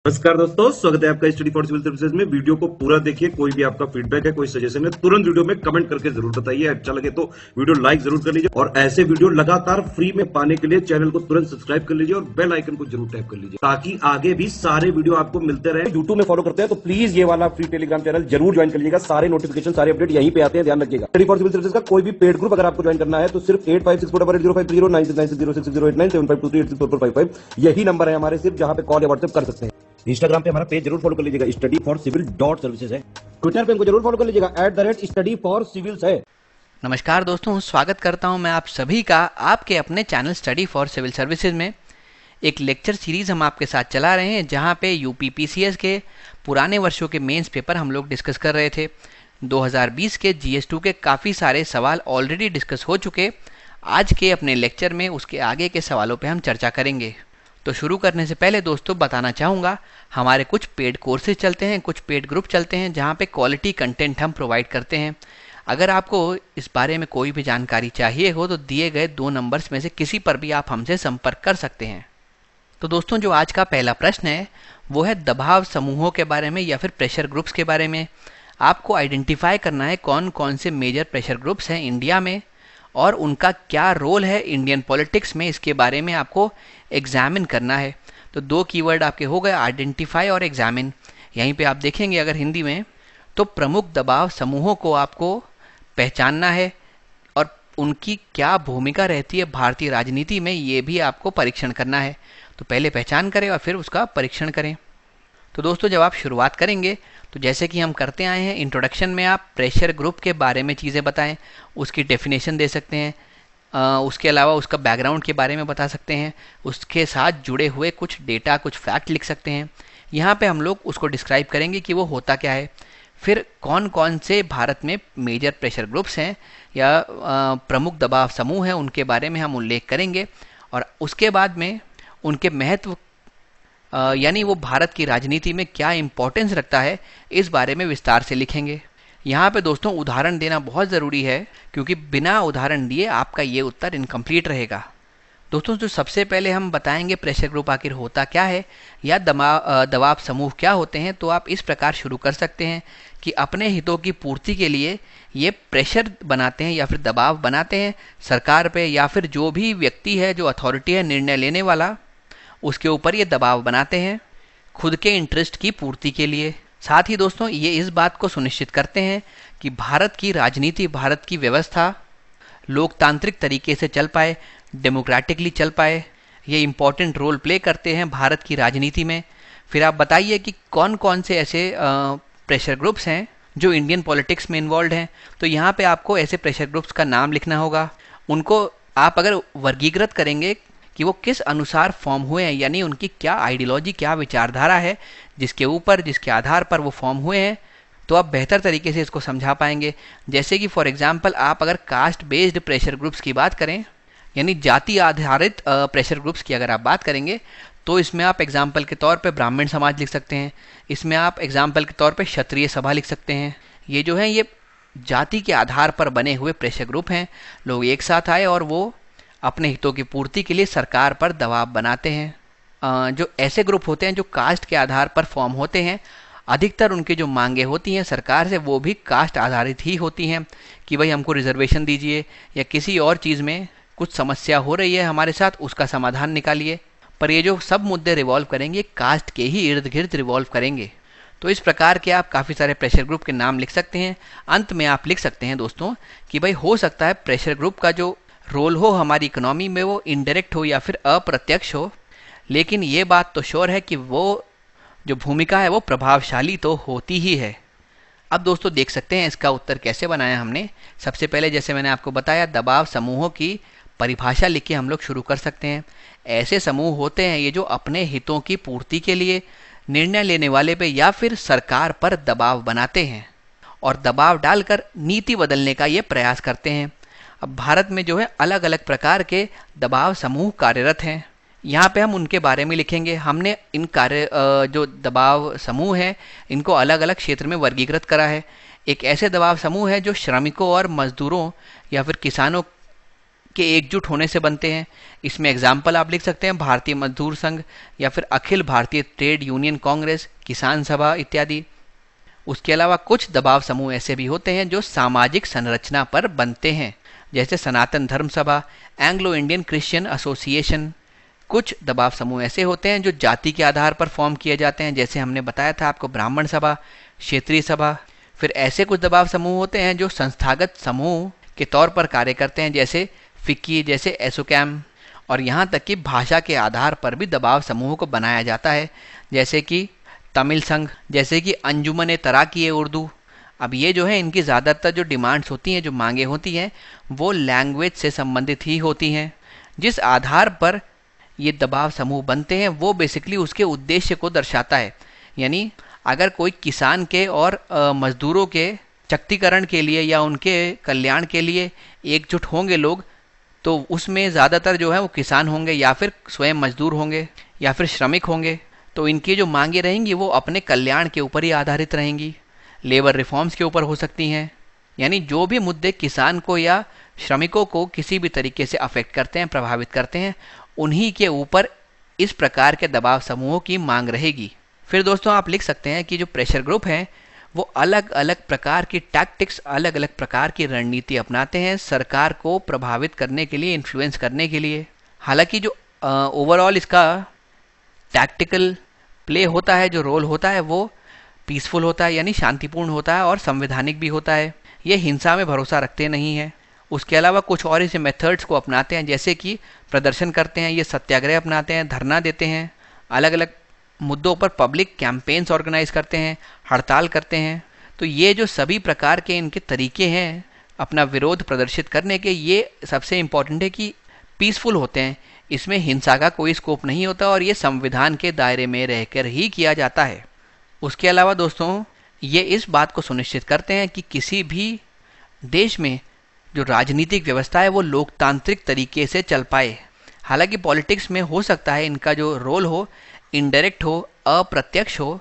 नमस्कार दोस्तों, स्वागत है आपका स्टडी फॉर सिविल सर्विसेज में। वीडियो को पूरा देखिए। कोई भी आपका फीडबैक है, कोई सजेशन है, तुरंत वीडियो में कमेंट करके जरूर बताइए। अच्छा लगे तो वीडियो लाइक जरूर कर लीजिए और ऐसे वीडियो लगातार फ्री में पाने के लिए चैनल को तुरंत सब्सक्राइब कर लीजिए और बेल आइकन को जरूर टैप कर लीजिए ताकि आगे भी सारे वीडियो आपको मिलते रहे। यूट्यूब में फॉलो करते हैं तो प्लीज ये वाला फ्री टेलीग्राम चैनल जरूर ज्वाइन कर लीजिएगा। सारे नोटिफिकेशन, सारे अपडेट यहीं पे आते हैं, ध्यान रखिएगा। स्टडी फॉर सिविल सर्विसेज का कोई भी पेड ग्रुप अगर आपको ज्वाइन करना है तो सिर्फ 856480530969606089786445 यही नंबर है हमारे, सिर्फ जहां पे कॉल या व्हाट्सएप कर सकते हैं। इंस्टाग्राम पे हमारा पेज जरूर फॉलो कर लीजिएगा, स्टडी फॉर सिविल .सर्विसेज है। ट्विटर पे हमको जरूर फॉलो कर लीजिएगा, @स्टडी फॉर सिविल्स है। नमस्कार दोस्तों, स्वागत करता हूं मैं आप सभी का आपके अपने channel study for civil services में। एक लेक्चर सीरीज हम आपके साथ चला रहे हैं जहां पे यूपीपीसीएस के पुराने वर्षों के मेंस पेपर हम लोग डिस्कस कर रहे थे। 2020 के जीएस2 के काफ़ी सारे सवाल ऑलरेडी डिस्कस हो चुके। आज के अपने लेक्चर में उसके आगे के सवालों पे हम चर्चा करेंगे। तो शुरू करने से पहले दोस्तों बताना चाहूँगा, हमारे कुछ पेड कोर्सेज चलते हैं, कुछ पेड ग्रुप चलते हैं जहाँ पे क्वालिटी कंटेंट हम प्रोवाइड करते हैं। अगर आपको इस बारे में कोई भी जानकारी चाहिए हो तो दिए गए 2 नंबर्स में से किसी पर भी आप हमसे संपर्क कर सकते हैं। तो दोस्तों, जो आज का पहला प्रश्न है वो है दबाव समूहों के बारे में या फिर प्रेशर ग्रुप्स के बारे में। आपको आइडेंटिफाई करना है कौन कौन से मेजर प्रेशर ग्रुप्स हैं इंडिया में और उनका क्या रोल है इंडियन पॉलिटिक्स में, इसके बारे में आपको एग्जामिन करना है। तो 2 कीवर्ड आपके हो गए, आइडेंटिफाई और एग्जामिन। यहीं पे आप देखेंगे अगर हिंदी में तो प्रमुख दबाव समूहों को आपको पहचानना है और उनकी क्या भूमिका रहती है भारतीय राजनीति में, ये भी आपको परीक्षण करना है। तो पहले पहचान करें और फिर उसका परीक्षण करें। तो दोस्तों, जब आप शुरुआत करेंगे तो जैसे कि हम करते आए हैं, इंट्रोडक्शन में आप प्रेशर ग्रुप के बारे में चीज़ें बताएं, उसकी डेफिनेशन दे सकते हैं, उसके अलावा उसका बैकग्राउंड के बारे में बता सकते हैं, उसके साथ जुड़े हुए कुछ डेटा, कुछ फैक्ट लिख सकते हैं। यहाँ पे हम लोग उसको डिस्क्राइब करेंगे कि वो होता क्या है। फिर कौन कौन से भारत में मेजर प्रेशर ग्रुप्स हैं या प्रमुख दबाव समूह हैं, उनके बारे में हम उल्लेख करेंगे। और उसके बाद में उनके महत्व यानी वो भारत की राजनीति में क्या इंपॉर्टेंस रखता है, इस बारे में विस्तार से लिखेंगे। यहाँ पे दोस्तों उदाहरण देना बहुत ज़रूरी है क्योंकि बिना उदाहरण दिए आपका ये उत्तर इनकम्प्लीट रहेगा। दोस्तों, जो सबसे पहले हम बताएंगे प्रेशर ग्रुप आखिर होता क्या है या दबाव समूह क्या होते हैं, तो आप इस प्रकार शुरू कर सकते हैं कि अपने हितों की पूर्ति के लिए ये प्रेशर बनाते हैं या फिर दबाव बनाते हैं सरकार पे या फिर जो भी व्यक्ति है, जो अथॉरिटी है निर्णय लेने वाला, उसके ऊपर ये दबाव बनाते हैं खुद के इंटरेस्ट की पूर्ति के लिए। साथ ही दोस्तों ये इस बात को सुनिश्चित करते हैं कि भारत की राजनीति, भारत की व्यवस्था लोकतांत्रिक तरीके से चल पाए, डेमोक्रेटिकली चल पाए। ये इम्पॉर्टेंट रोल प्ले करते हैं भारत की राजनीति में। फिर आप बताइए कि कौन कौन से ऐसे प्रेशर ग्रुप्स हैं जो इंडियन पॉलिटिक्स में इन्वॉल्व हैं। तो यहाँ पे आपको ऐसे प्रेशर ग्रुप्स का नाम लिखना होगा। उनको आप अगर वर्गीकृत करेंगे कि वो किस अनुसार फॉर्म हुए हैं, यानी उनकी क्या आइडियोलॉजी, क्या विचारधारा है जिसके आधार पर वो फॉर्म हुए हैं, तो आप बेहतर तरीके से इसको समझा पाएंगे। जैसे कि फॉर एग्जांपल आप अगर कास्ट बेस्ड प्रेशर ग्रुप्स की बात करें, यानी जाति आधारित प्रेशर ग्रुप्स की अगर आप बात करेंगे, तो इसमें आप एग्जाम्पल के तौर पे ब्राह्मण समाज लिख सकते हैं। इसमें आप एग्जाम्पल के तौर पे क्षत्रिय सभा लिख सकते हैं। ये जो है ये जाति के आधार पर बने हुए प्रेशर ग्रुप हैं। लोग एक साथ आए और वो अपने हितों की पूर्ति के लिए सरकार पर दबाव बनाते हैं। जो ऐसे ग्रुप होते हैं जो कास्ट के आधार पर फॉर्म होते हैं, अधिकतर उनकी जो मांगे होती हैं सरकार से वो भी कास्ट आधारित ही होती हैं कि भाई हमको रिजर्वेशन दीजिए या किसी और चीज़ में कुछ समस्या हो रही है हमारे साथ, उसका समाधान निकालिए। पर ये जो सब मुद्दे रिवॉल्व करेंगे कास्ट के ही इर्द गिर्द रिवॉल्व करेंगे। तो इस प्रकार के आप काफ़ी सारे प्रेशर ग्रुप के नाम लिख सकते हैं। अंत में आप लिख सकते हैं दोस्तों कि भाई हो सकता है प्रेशर ग्रुप का जो रोल हो हमारी इकोनॉमी में वो इनडायरेक्ट हो या फिर अप्रत्यक्ष हो, लेकिन ये बात तो श्योर है कि वो जो भूमिका है वो प्रभावशाली तो होती ही है। अब दोस्तों देख सकते हैं इसका उत्तर कैसे बनाया हमने। सबसे पहले जैसे मैंने आपको बताया, दबाव समूहों की परिभाषा लिख के हम लोग शुरू कर सकते हैं। ऐसे समूह होते हैं ये जो अपने हितों की पूर्ति के लिए निर्णय लेने वाले पे या फिर सरकार पर दबाव बनाते हैं और दबाव डालकर नीति बदलने का ये प्रयास करते हैं। अब भारत में जो है अलग अलग प्रकार के दबाव समूह कार्यरत हैं। यहाँ पे हम उनके बारे में लिखेंगे। हमने इन जो दबाव समूह हैं इनको अलग अलग क्षेत्र में वर्गीकृत करा है। एक ऐसे दबाव समूह है जो श्रमिकों और मजदूरों या फिर किसानों के एकजुट होने से बनते हैं। इसमें एग्जाम्पल आप लिख सकते हैं भारतीय मजदूर संघ या फिर अखिल भारतीय ट्रेड यूनियन कांग्रेस, किसान सभा इत्यादि। उसके अलावा कुछ दबाव समूह ऐसे भी होते हैं जो सामाजिक संरचना पर बनते हैं, जैसे सनातन धर्म सभा, एंग्लो इंडियन क्रिश्चियन एसोसिएशन। कुछ दबाव समूह ऐसे होते हैं जो जाति के आधार पर फॉर्म किए जाते हैं, जैसे हमने बताया था आपको ब्राह्मण सभा, क्षेत्रीय सभा। फिर ऐसे कुछ दबाव समूह होते हैं जो संस्थागत समूह के तौर पर कार्य करते हैं, जैसे फिक्की, जैसे एसोकैम। और यहाँ तक कि भाषा के आधार पर भी दबाव समूह को बनाया जाता है, जैसे कि तमिल संघ, जैसे कि अंजुमन तराकी उर्दू। अब ये जो है इनकी ज़्यादातर जो डिमांड्स होती हैं, जो मांगे होती हैं, वो लैंग्वेज से संबंधित ही होती हैं। जिस आधार पर ये दबाव समूह बनते हैं वो बेसिकली उसके उद्देश्य को दर्शाता है। यानी अगर कोई किसान के और मजदूरों के शक्तिकरण के लिए या उनके कल्याण के लिए एकजुट होंगे लोग, तो उसमें ज़्यादातर जो है वो किसान होंगे या फिर स्वयं मजदूर होंगे या फिर श्रमिक होंगे। तो इनकी जो मांगे रहेंगी वो अपने कल्याण के ऊपर ही आधारित रहेंगी, लेबर रिफॉर्म्स के ऊपर हो सकती हैं। यानी जो भी मुद्दे किसान को या श्रमिकों को किसी भी तरीके से अफेक्ट करते हैं, प्रभावित करते हैं, उन्हीं के ऊपर इस प्रकार के दबाव समूहों की मांग रहेगी। फिर दोस्तों आप लिख सकते हैं कि जो प्रेशर ग्रुप हैं वो अलग अलग प्रकार की टैक्टिक्स, अलग अलग प्रकार की रणनीति अपनाते हैं सरकार को प्रभावित करने के लिए, इन्फ्लुएंस करने के लिए। हालांकि जो ओवरऑल इसका टैक्टिकल प्ले होता है, जो रोल होता है, वो पीसफुल होता है, यानी शांतिपूर्ण होता है और संवैधानिक भी होता है। ये हिंसा में भरोसा रखते नहीं हैं। उसके अलावा कुछ और ऐसे मेथड्स को अपनाते हैं, जैसे कि प्रदर्शन करते हैं, ये सत्याग्रह अपनाते हैं, धरना देते हैं, अलग अलग मुद्दों पर पब्लिक कैंपेन्स ऑर्गेनाइज करते हैं, हड़ताल करते हैं। तो ये जो सभी प्रकार के इनके तरीके हैं अपना विरोध प्रदर्शित करने के, ये सबसे इम्पॉर्टेंट है कि पीसफुल होते हैं, इसमें हिंसा का कोई स्कोप नहीं होता और ये संविधान के दायरे में रहकर ही किया जाता है। उसके अलावा दोस्तों ये इस बात को सुनिश्चित करते हैं कि किसी भी देश में जो राजनीतिक व्यवस्था है वो लोकतांत्रिक तरीके से चल पाए। हालांकि पॉलिटिक्स में हो सकता है इनका जो रोल हो इनडायरेक्ट हो, अप्रत्यक्ष हो,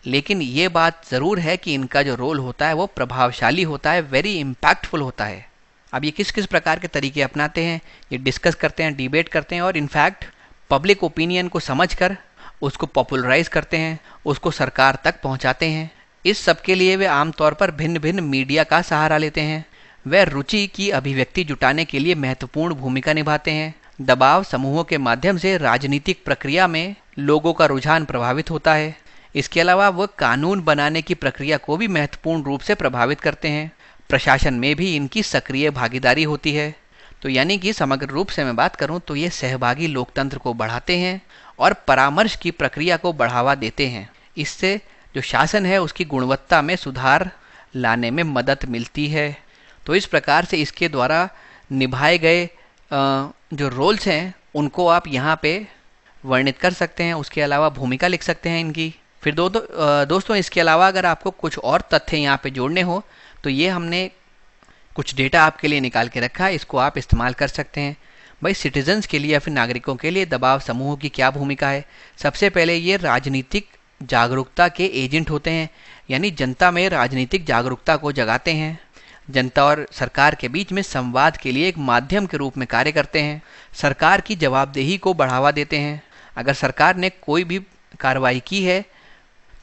लेकिन ये बात ज़रूर है कि इनका जो रोल होता है वो प्रभावशाली होता है, वेरी इम्पैक्टफुल होता है। अब ये किस किस प्रकार के तरीके अपनाते हैं ये डिस्कस करते हैं, डिबेट करते हैं और इनफैक्ट पब्लिक ओपिनियन को समझकर उसको पॉपुलराइज करते हैं, उसको सरकार तक पहुंचाते हैं। इस सब के लिए वे आमतौर पर भिन्न भिन्न मीडिया का सहारा लेते हैं। वे रुचि की अभिव्यक्ति जुटाने के लिए महत्वपूर्ण भूमिका निभाते हैं। दबाव समूहों के माध्यम से राजनीतिक प्रक्रिया में लोगों का रुझान प्रभावित होता है। इसके अलावा वह कानून बनाने की प्रक्रिया को भी महत्वपूर्ण रूप से प्रभावित करते हैं। प्रशासन में भी इनकी सक्रिय भागीदारी होती है। तो यानी कि समग्र रूप से मैं बात करूं तो ये सहभागी लोकतंत्र को बढ़ाते हैं और परामर्श की प्रक्रिया को बढ़ावा देते हैं। इससे जो शासन है उसकी गुणवत्ता में सुधार लाने में मदद मिलती है। तो इस प्रकार से इसके द्वारा निभाए गए जो रोल्स हैं उनको आप यहाँ पे वर्णित कर सकते हैं। उसके अलावा भूमिका लिख सकते हैं इनकी। फिर दोस्तों इसके अलावा अगर आपको कुछ और तथ्य यहाँ पे जोड़ने हो तो ये हमने कुछ डेटा आपके लिए निकाल के रखा है, इसको आप इस्तेमाल कर सकते हैं। भाई सिटीजन्स के लिए या फिर नागरिकों के लिए दबाव समूहों की क्या भूमिका है। सबसे पहले ये राजनीतिक जागरूकता के एजेंट होते हैं, यानी जनता में राजनीतिक जागरूकता को जगाते हैं। जनता और सरकार के बीच में संवाद के लिए एक माध्यम के रूप में कार्य करते हैं। सरकार की जवाबदेही को बढ़ावा देते हैं। अगर सरकार ने कोई भी कार्रवाई की है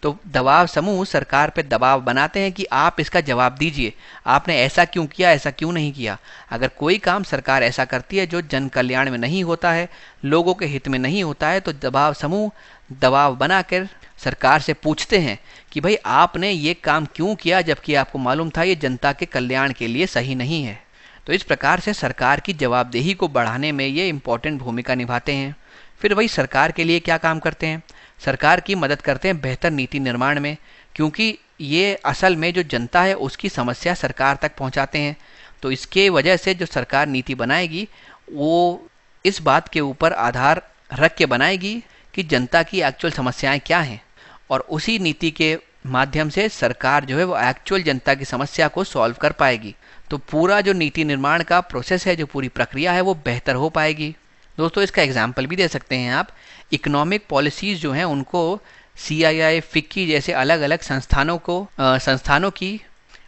तो दबाव समूह सरकार पर दबाव बनाते हैं कि आप इसका जवाब दीजिए, आपने ऐसा क्यों किया, ऐसा क्यों नहीं किया। अगर कोई काम सरकार ऐसा करती है जो जन कल्याण में नहीं होता है, लोगों के हित में नहीं होता है, तो दबाव समूह दबाव बनाकर सरकार से पूछते हैं कि भाई आपने ये काम क्यों किया जबकि आपको मालूम था ये जनता के कल्याण के लिए सही नहीं है। तो इस प्रकार से सरकार की जवाबदेही को बढ़ाने में ये इम्पोर्टेंट भूमिका निभाते हैं। फिर वही सरकार के लिए क्या काम करते हैं, सरकार की मदद करते हैं बेहतर नीति निर्माण में, क्योंकि ये असल में जो जनता है उसकी समस्या सरकार तक पहुंचाते हैं। तो इसके वजह से जो सरकार नीति बनाएगी वो इस बात के ऊपर आधार रख के बनाएगी कि जनता की एक्चुअल समस्याएं क्या हैं, और उसी नीति के माध्यम से सरकार जो है वो एक्चुअल जनता की समस्या को सॉल्व कर पाएगी। तो पूरा जो नीति निर्माण का प्रोसेस है, जो पूरी प्रक्रिया है, वो बेहतर हो पाएगी। दोस्तों इसका एग्जाम्पल भी दे सकते हैं आप। इकोनॉमिक पॉलिसीज़ जो हैं उनको CII, फिक्की जैसे अलग अलग संस्थानों की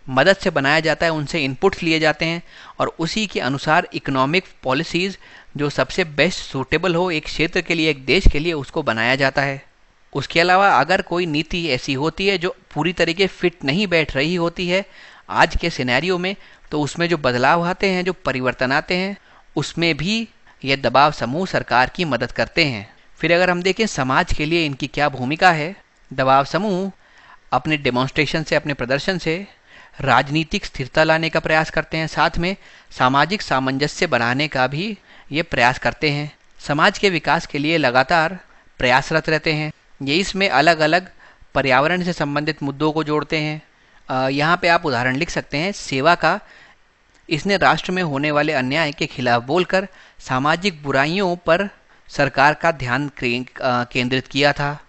मदद से बनाया जाता है, उनसे इनपुट्स लिए जाते हैं और उसी के अनुसार इकोनॉमिक पॉलिसीज़ जो सबसे बेस्ट सूटेबल हो एक क्षेत्र के लिए, एक देश के लिए, उसको बनाया जाता है। उसके अलावा अगर कोई नीति ऐसी होती है जो पूरी तरीके फिट नहीं बैठ रही होती है आज के सिनेरियो में, तो उसमें जो बदलाव आते हैं, जो परिवर्तन आते हैं, उसमें भी ये दबाव समूह सरकार की मदद करते हैं। फिर अगर हम देखें समाज के लिए इनकी क्या भूमिका है, दबाव समूह अपने डेमोन्स्ट्रेशन से, अपने प्रदर्शन से राजनीतिक स्थिरता लाने का प्रयास करते हैं, साथ में सामाजिक सामंजस्य बनाने का भी ये प्रयास करते हैं। समाज के विकास के लिए लगातार प्रयासरत रहते हैं। ये इसमें अलग अलग पर्यावरण से संबंधित मुद्दों को जोड़ते हैं। यहाँ पे आप उदाहरण लिख सकते हैं सेवा का। इसने राष्ट्र में होने वाले अन्याय के खिलाफ बोलकर सामाजिक बुराइयों पर सरकार का ध्यान केंद्रित किया था।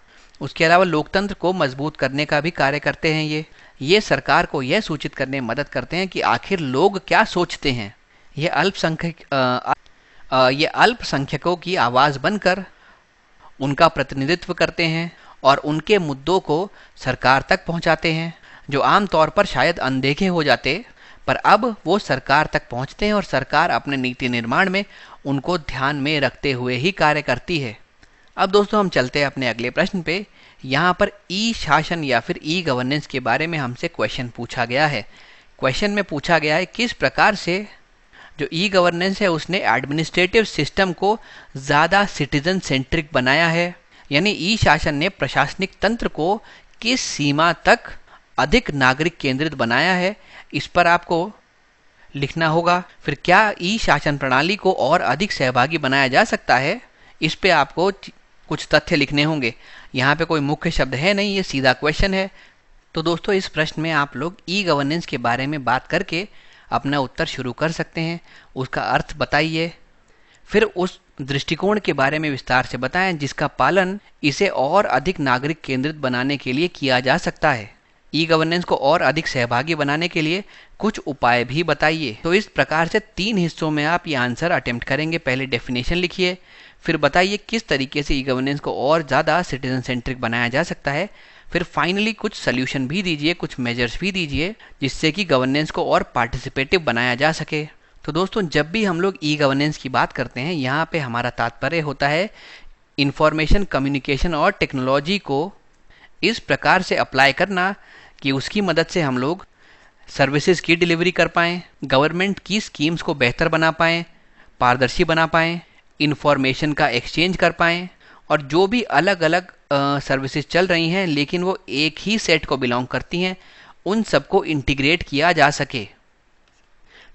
उसके अलावा लोकतंत्र को मजबूत करने का भी कार्य करते हैं। ये सरकार को यह सूचित करने में मदद करते हैं कि आखिर लोग क्या सोचते हैं। ये अल्पसंख्यकों की आवाज़ बनकर उनका प्रतिनिधित्व करते हैं और उनके मुद्दों को सरकार तक पहुंचाते हैं, जो आमतौर पर शायद अनदेखे हो जाते, पर अब वो सरकार तक पहुंचते हैं और सरकार अपने नीति निर्माण में उनको ध्यान में रखते हुए ही कार्य करती है। अब दोस्तों हम चलते हैं अपने अगले प्रश्न पे। यहाँ पर ई शासन या फिर ई गवर्नेंस के बारे में हमसे क्वेश्चन पूछा गया है। क्वेश्चन में पूछा गया है किस प्रकार से जो ई गवर्नेंस है उसने एडमिनिस्ट्रेटिव सिस्टम को ज़्यादा सिटीजन सेंट्रिक बनाया है, यानी ई शासन ने प्रशासनिक तंत्र को किस सीमा तक अधिक नागरिक केंद्रित बनाया है, इस पर आपको लिखना होगा। फिर क्या ई शासन प्रणाली को और अधिक सहभागी बनाया जा सकता है, इस पे आपको कुछ तथ्य लिखने होंगे। यहाँ पे कोई मुख्य शब्द है नहीं, ये सीधा क्वेश्चन है। तो दोस्तों इस प्रश्न में आप लोग ई गवर्नेंस के बारे में बात करके अपना उत्तर शुरू कर सकते हैं। उसका अर्थ बताइए, फिर उस दृष्टिकोण के बारे में विस्तार से बताएं जिसका पालन इसे और अधिक नागरिक केंद्रित बनाने के लिए किया जा सकता है। ई गवर्नेंस को और अधिक सहभागी बनाने के लिए कुछ उपाय भी बताइए। तो इस प्रकार से 3 हिस्सों में आप ये आंसर अटेम्प्ट करेंगे। पहले डेफिनेशन लिखिए, फिर बताइए किस तरीके से ई गवर्नेंस को और ज़्यादा सिटीजन सेंट्रिक बनाया जा सकता है, फिर फाइनली कुछ सोल्यूशन भी दीजिए, कुछ मेजर्स भी दीजिए जिससे कि गवर्नेंस को और पार्टिसिपेटिव बनाया जा सके। तो दोस्तों जब भी हम लोग ई गवर्नेंस की बात करते हैं, यहाँ पे हमारा तात्पर्य होता है इंफॉर्मेशन कम्युनिकेशन और टेक्नोलॉजी को इस प्रकार से अप्लाई करना कि उसकी मदद से हम लोग सर्विसेज की डिलीवरी कर पाएँ, गवर्नमेंट की स्कीम्स को बेहतर बना पाएँ, पारदर्शी बना पाएँ, इंफॉर्मेशन का एक्सचेंज कर पाएँ, और जो भी अलग अलग सर्विसेज चल रही हैं लेकिन वो एक ही सेट को बिलोंग करती हैं, उन सबको इंटीग्रेट किया जा सके।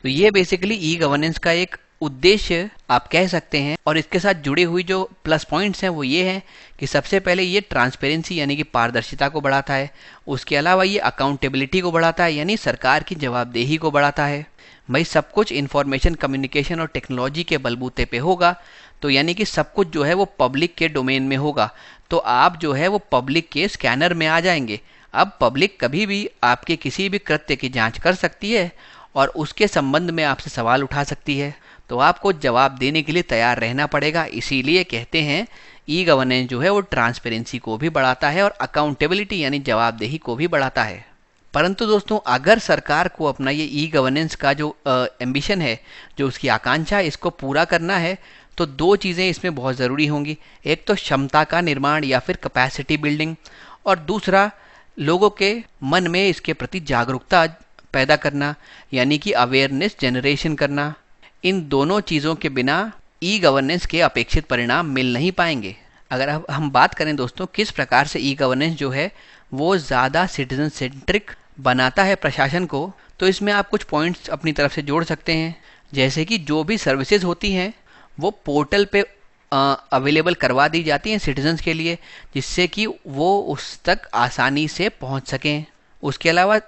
तो ये बेसिकली ई गवर्नेंस का एक उद्देश्य आप कह सकते हैं। और इसके साथ जुड़ी हुई जो प्लस पॉइंट्स हैं वो ये हैं कि सबसे पहले ये ट्रांसपेरेंसी यानी कि पारदर्शिता को बढ़ाता है। उसके अलावा ये अकाउंटेबिलिटी को बढ़ाता है, यानी सरकार की जवाबदेही को बढ़ाता है। भाई सब कुछ इंफॉर्मेशन कम्युनिकेशन और टेक्नोलॉजी के बलबूते पे होगा, तो यानी कि सब कुछ जो है वो पब्लिक के डोमेन में होगा, तो आप जो है वो पब्लिक के स्कैनर में आ जाएंगे। अब पब्लिक कभी भी आपके किसी भी कृत्य की जांच कर सकती है और उसके संबंध में आपसे सवाल उठा सकती है, तो आपको जवाब देने के लिए तैयार रहना पड़ेगा। इसीलिए कहते हैं ई गवर्नेंस जो है वो ट्रांसपेरेंसी को भी बढ़ाता है और अकाउंटेबिलिटी यानी जवाबदेही को भी बढ़ाता है। परंतु दोस्तों अगर सरकार को अपना ये ई गवर्नेंस का जो एम्बिशन है, जो उसकी आकांक्षा है, इसको पूरा करना है, तो 2 चीज़ें इसमें बहुत ज़रूरी होंगी। एक तो क्षमता का निर्माण या फिर कैपेसिटी बिल्डिंग, और दूसरा लोगों के मन में इसके प्रति जागरूकता पैदा करना यानी कि अवेयरनेस जनरेशन करना। इन दोनों चीज़ों के बिना ई गवर्नेंस के अपेक्षित परिणाम मिल नहीं पाएंगे। अगर अब हम बात करें दोस्तों किस प्रकार से ई गवर्नेंस जो है वो ज़्यादा सिटीजन सेंट्रिक बनाता है प्रशासन को, तो इसमें आप कुछ पॉइंट्स अपनी तरफ से जोड़ सकते हैं। जैसे कि जो भी सर्विसेज होती हैं वो पोर्टल पे अवेलेबल करवा दी जाती हैं सिटीजन्स के लिए, जिससे कि वो उस तक आसानी से पहुंच सकें। उसके अलावा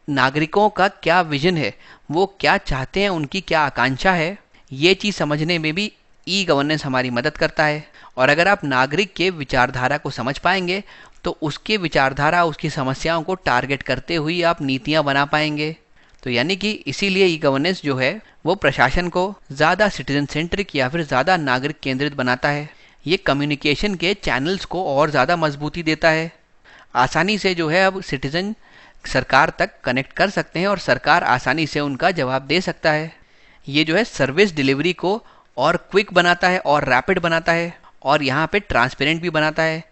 नागरिकों का क्या विजन है, वो क्या चाहते हैं, उनकी क्या आकांक्षा है, ये चीज़ समझने में भी ई गवर्नेंस हमारी मदद करता है। और अगर आप नागरिक के विचारधारा को समझ पाएंगे तो उसके विचारधारा, उसकी समस्याओं को टारगेट करते हुए आप नीतियाँ बना पाएंगे। तो यानी कि इसीलिए ई गवर्नेंस जो है वो प्रशासन को ज़्यादा सिटीजन सेंट्रिक या फिर ज़्यादा नागरिक केंद्रित बनाता है। ये कम्युनिकेशन के चैनल्स को और ज़्यादा मजबूती देता है। आसानी से जो है अब सिटीजन सरकार तक कनेक्ट कर सकते हैं और सरकार आसानी से उनका जवाब दे सकता है। ये जो है सर्विस डिलीवरी को और क्विक बनाता है और रैपिड बनाता है और यहाँ पे ट्रांसपेरेंट भी बनाता है।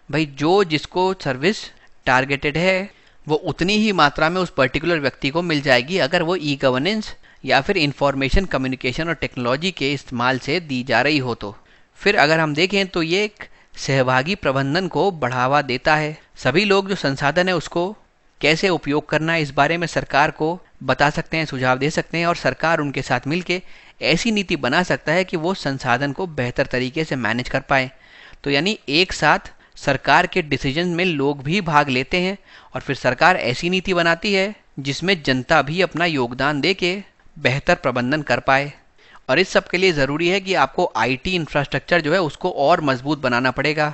भाई जो जिसको सर्विस टारगेटेड है वो उतनी ही मात्रा में उस पर्टिकुलर व्यक्ति को मिल जाएगी अगर वो ई गवर्नेंस या फिर इंफॉर्मेशन कम्युनिकेशन और टेक्नोलॉजी के इस्तेमाल से दी जा रही हो तो। फिर अगर हम देखें तो ये एक सहभागी प्रबंधन को बढ़ावा देता है। सभी लोग जो संसाधन है उसको कैसे उपयोग करना है इस बारे में सरकार को बता सकते हैं, सुझाव दे सकते हैं और सरकार उनके साथ मिलके ऐसी नीति बना सकता है कि वो संसाधन को बेहतर तरीके से मैनेज कर पाए। तो यानी एक साथ सरकार के डिसीजन में लोग भी भाग लेते हैं और फिर सरकार ऐसी नीति बनाती है जिसमें जनता भी अपना योगदान दे के बेहतर प्रबंधन कर पाए। और इस सब के लिए ज़रूरी है कि आपको आईटी इंफ्रास्ट्रक्चर जो है उसको और मजबूत बनाना पड़ेगा।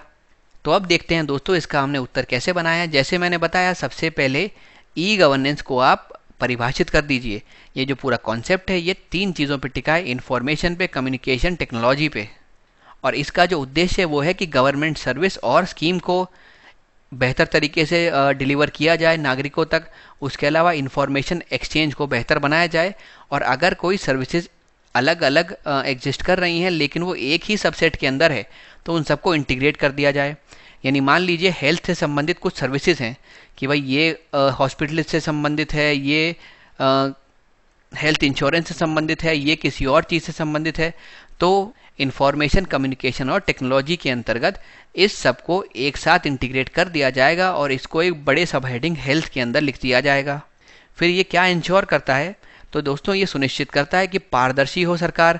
तो अब देखते हैं दोस्तों इसका हमने उत्तर कैसे बनाया। जैसे मैंने बताया सबसे पहले ई गवर्नेंस को आप परिभाषित कर दीजिए। ये जो पूरा कॉन्सेप्ट है ये 3 चीज़ों पे टिका है, इन्फॉर्मेशन पे, कम्युनिकेशन, टेक्नोलॉजी पे। और इसका जो उद्देश्य है वो है कि गवर्नमेंट सर्विस और स्कीम को बेहतर तरीके से डिलीवर किया जाए नागरिकों तक। उसके अलावा इंफॉर्मेशन एक्सचेंज को बेहतर बनाया जाए और अगर कोई सर्विसेज अलग अलग एग्जिस्ट कर रही हैं लेकिन वो एक ही सबसेट के अंदर है तो उन सबको इंटीग्रेट कर दिया जाए। यानी मान लीजिए हेल्थ से संबंधित कुछ सर्विसेज हैं कि भाई ये हॉस्पिटल से संबंधित है, ये हेल्थ इंश्योरेंस से संबंधित है, ये किसी और चीज़ से संबंधित है, तो इंफॉर्मेशन कम्युनिकेशन और टेक्नोलॉजी के अंतर्गत इस सब को एक साथ इंटीग्रेट कर दिया जाएगा और इसको एक बड़े सब हेडिंग हेल्थ के अंदर लिख दिया जाएगा। फिर ये क्या इंश्योर करता है तो दोस्तों ये सुनिश्चित करता है कि पारदर्शी हो सरकार,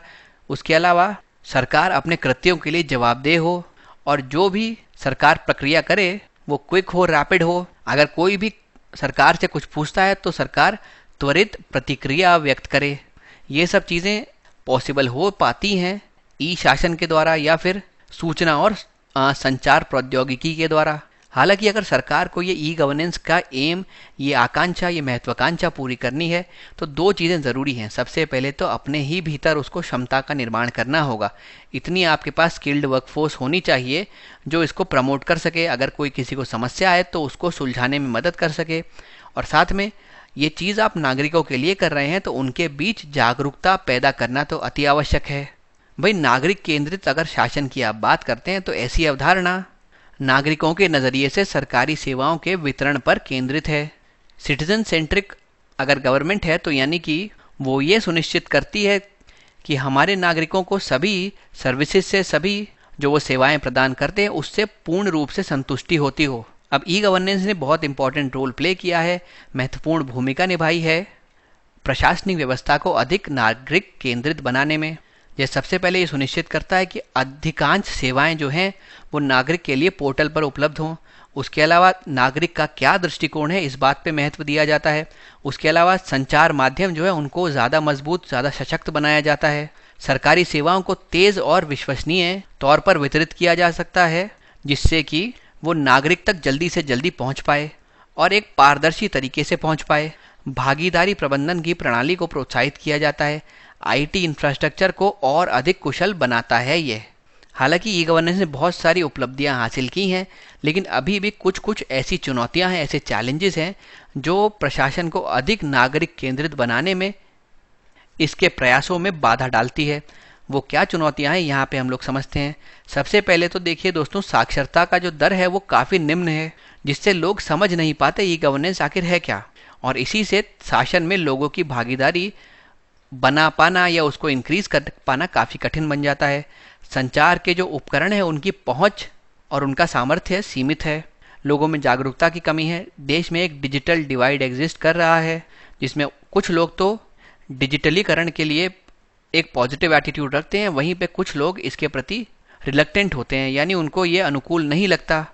उसके अलावा सरकार अपने कृत्यों के लिए जवाबदेह हो और जो भी सरकार प्रक्रिया करे वो क्विक हो, रैपिड हो। अगर कोई भी सरकार से कुछ पूछता है तो सरकार त्वरित प्रतिक्रिया व्यक्त करे। ये सब चीज़ें पॉसिबल हो पाती हैं ई शासन के द्वारा या फिर सूचना और संचार प्रौद्योगिकी के द्वारा। हालांकि अगर सरकार को ये ई गवर्नेंस का एम, ये आकांक्षा, ये महत्वाकांक्षा पूरी करनी है तो 2 चीज़ें ज़रूरी हैं। सबसे पहले तो अपने ही भीतर उसको क्षमता का निर्माण करना होगा। इतनी आपके पास स्किल्ड वर्कफोर्स होनी चाहिए जो इसको प्रमोट कर सके, अगर कोई किसी को समस्या आए तो उसको सुलझाने में मदद कर सके। और साथ में ये चीज़ आप नागरिकों के लिए कर रहे हैं तो उनके बीच जागरूकता पैदा करना तो अति आवश्यक है। भाई नागरिक केंद्रित अगर शासन की आप बात करते हैं तो ऐसी अवधारणा नागरिकों के नज़रिए से सरकारी सेवाओं के वितरण पर केंद्रित है। सिटीजन सेंट्रिक अगर गवर्नमेंट है तो यानी कि वो ये सुनिश्चित करती है कि हमारे नागरिकों को सभी सर्विसेज से, सभी जो वो सेवाएं प्रदान करते हैं उससे पूर्ण रूप से संतुष्टि होती हो। अब ई गवर्नेंस ने बहुत इंपॉर्टेंट रोल प्ले किया है, महत्वपूर्ण भूमिका निभाई है प्रशासनिक व्यवस्था को अधिक नागरिक केंद्रित बनाने में। यह सबसे पहले ये सुनिश्चित करता है कि अधिकांश सेवाएं जो हैं वो नागरिक के लिए पोर्टल पर उपलब्ध हों। उसके अलावा नागरिक का क्या दृष्टिकोण है इस बात पे महत्व दिया जाता है। उसके अलावा संचार माध्यम जो है उनको ज़्यादा मजबूत, ज़्यादा सशक्त बनाया जाता है। सरकारी सेवाओं को तेज़ और विश्वसनीय तौर पर वितरित किया जा सकता है जिससे कि वो नागरिक तक जल्दी से जल्दी पहुँच पाए और एक पारदर्शी तरीके से पहुँच पाए। भागीदारी प्रबंधन की प्रणाली को प्रोत्साहित किया जाता है। आईटी इंफ्रास्ट्रक्चर को और अधिक कुशल बनाता है ये। हालांकि ई गवर्नेंस ने बहुत सारी उपलब्धियां हासिल की हैं लेकिन अभी भी कुछ ऐसी चुनौतियां हैं, ऐसे चैलेंजेस हैं जो प्रशासन को अधिक नागरिक केंद्रित बनाने में इसके प्रयासों में बाधा डालती है। वो क्या चुनौतियां हैं यहाँ पे हम लोग समझते हैं। सबसे पहले तो देखिए दोस्तों, साक्षरता का जो दर है वो काफ़ी निम्न है जिससे लोग समझ नहीं पाते ई गवर्नेंस आखिर है क्या, और इसी से शासन में लोगों की भागीदारी बना पाना या उसको इंक्रीज कर पाना काफ़ी कठिन बन जाता है। संचार के जो उपकरण हैं उनकी पहुंच और उनका सामर्थ्य सीमित है। लोगों में जागरूकता की कमी है। देश में एक डिजिटल डिवाइड एग्जिस्ट कर रहा है जिसमें कुछ लोग तो डिजिटलीकरण के लिए एक पॉजिटिव एटीट्यूड रखते हैं, वहीं पे कुछ लोग इसके प्रति रिलक्टेंट होते हैं, यानी उनको ये अनुकूल नहीं लगता।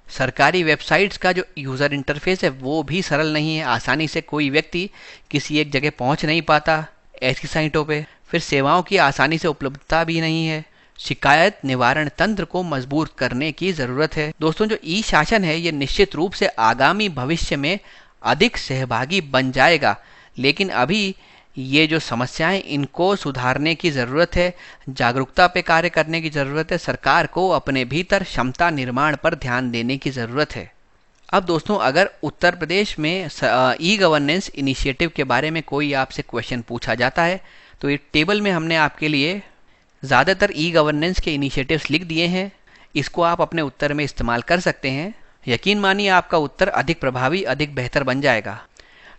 सरकारी वेबसाइट्स का जो यूज़र इंटरफेस है वो भी सरल नहीं है। आसानी से कोई व्यक्ति किसी एक जगह पहुंच नहीं पाता ऐसी साइटों पे। फिर सेवाओं की आसानी से उपलब्धता भी नहीं है। शिकायत निवारण तंत्र को मजबूत करने की ज़रूरत है। दोस्तों, जो ई शासन है ये निश्चित रूप से आगामी भविष्य में अधिक सहभागी बन जाएगा, लेकिन अभी ये जो समस्याएं इनको सुधारने की ज़रूरत है, जागरूकता पे कार्य करने की ज़रूरत है। सरकार को अपने भीतर क्षमता निर्माण पर ध्यान देने की ज़रूरत है। अब दोस्तों अगर उत्तर प्रदेश में ई गवर्नेंस इनिशिएटिव के बारे में कोई आपसे क्वेश्चन पूछा जाता है तो ये टेबल में हमने आपके लिए ज़्यादातर ई गवर्नेंस के इनिशिएटिव्स लिख दिए हैं। इसको आप अपने उत्तर में इस्तेमाल कर सकते हैं। यकीन मानिए आपका उत्तर अधिक प्रभावी, अधिक बेहतर बन जाएगा।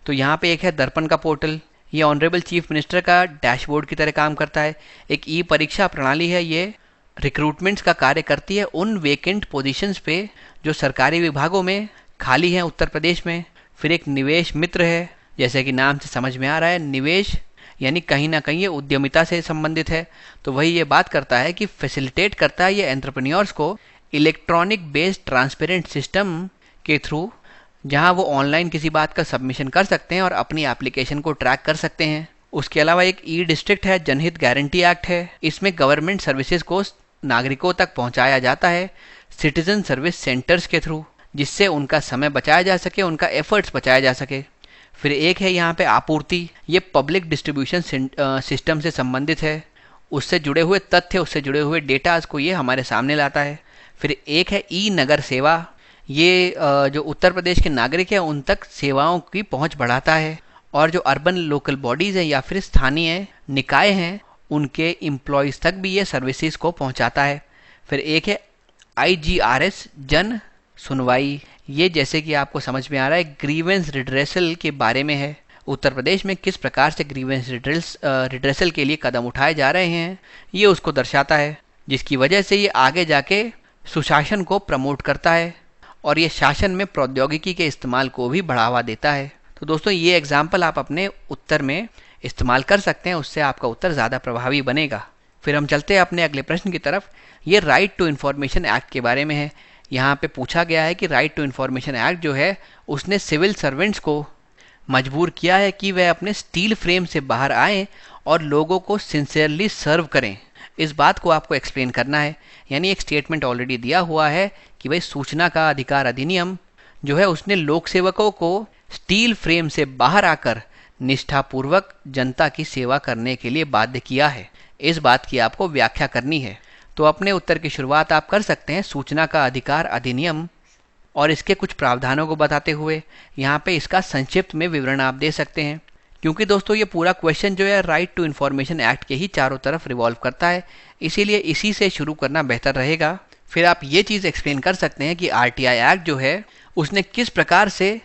तो यहाँ पे एक है दर्पण का पोर्टल, ये ऑनरेबल चीफ मिनिस्टर का डैशबोर्ड की तरह काम करता है। एक ई परीक्षा प्रणाली है, ये रिक्रूटमेंट्स का कार्य करती है उन वेकेंट पोजीशंस पे जो सरकारी विभागों में खाली हैं उत्तर प्रदेश में। फिर एक निवेश मित्र है, जैसे कि नाम से समझ में आ रहा है, निवेश यानी कहीं ना कहीं ये उद्यमिता से संबंधित है। तो वही ये बात करता है कि फैसिलिटेट करता है ये एंटरप्रेन्योर्स को इलेक्ट्रॉनिक बेस्ड ट्रांसपेरेंट सिस्टम के थ्रू, जहां वो ऑनलाइन किसी बात का सबमिशन कर सकते हैं और अपनी एप्लीकेशन को ट्रैक कर सकते हैं। उसके अलावा एक ई डिस्ट्रिक्ट है, जनहित गारंटी एक्ट है। इसमें गवर्नमेंट सर्विसेज को नागरिकों तक पहुंचाया जाता है सिटीजन सर्विस सेंटर्स के थ्रू, जिससे उनका समय बचाया जा सके, उनका एफर्ट्स बचाया जा सके। फिर एक है यहाँ पे आपूर्ति, ये पब्लिक डिस्ट्रीब्यूशन सिस्टम से संबंधित है। उससे जुड़े हुए तथ्य, उससे जुड़े हुए डेटाज को ये हमारे सामने लाता है। फिर एक है ई नगर सेवा, ये जो उत्तर प्रदेश के नागरिक हैं उन तक सेवाओं की पहुंच बढ़ाता है और जो अर्बन लोकल बॉडीज़ हैं या फिर स्थानीय निकाय हैं उनके एम्प्लॉयज़ तक भी ये सर्विसेज को पहुंचाता है। फिर एक है IGRS, जन सुनवाई, ये जैसे कि आपको समझ में आ रहा है ग्रीवेंस रिड्रेसल के बारे में है। उत्तर प्रदेश में किस प्रकार से ग्रीवेंस रिड्रेसल के लिए कदम उठाए जा रहे हैं ये उसको दर्शाता है, जिसकी वजह से ये आगे जाके सुशासन को प्रमोट करता है और ये शासन में प्रौद्योगिकी के इस्तेमाल को भी बढ़ावा देता है। तो दोस्तों ये एग्जाम्पल आप अपने उत्तर में इस्तेमाल कर सकते हैं, उससे आपका उत्तर ज़्यादा प्रभावी बनेगा। फिर हम चलते हैं अपने अगले प्रश्न की तरफ। ये राइट टू इन्फॉर्मेशन एक्ट के बारे में है। यहाँ पे पूछा गया है कि राइट टू इन्फॉर्मेशन एक्ट जो है उसने सिविल सर्वेंट्स को मजबूर किया है कि वह अपने स्टील फ्रेम से बाहर आएँ और लोगों को सिंसियरली सर्व करें। इस बात को आपको एक्सप्लेन करना है। यानी एक स्टेटमेंट ऑलरेडी दिया हुआ है कि भाई सूचना का अधिकार अधिनियम जो है उसने लोक सेवकों को स्टील फ्रेम से बाहर आकर निष्ठापूर्वक जनता की सेवा करने के लिए बाध्य किया है। इस बात की आपको व्याख्या करनी है। तो अपने उत्तर की शुरुआत आप कर सकते हैं सूचना का अधिकार अधिनियम और इसके कुछ प्रावधानों को बताते हुए। यहाँ पे इसका संक्षिप्त में विवरण आप दे सकते हैं, क्योंकि दोस्तों ये पूरा क्वेश्चन जो है राइट टू इन्फॉर्मेशन एक्ट के ही चारों तरफ रिवॉल्व करता है, इसीलिए इसी से शुरू करना बेहतर रहेगा। फिर आप ये चीज़ एक्सप्लेन कर सकते हैं कि RTI एक्ट जो है उसने किस प्रकार से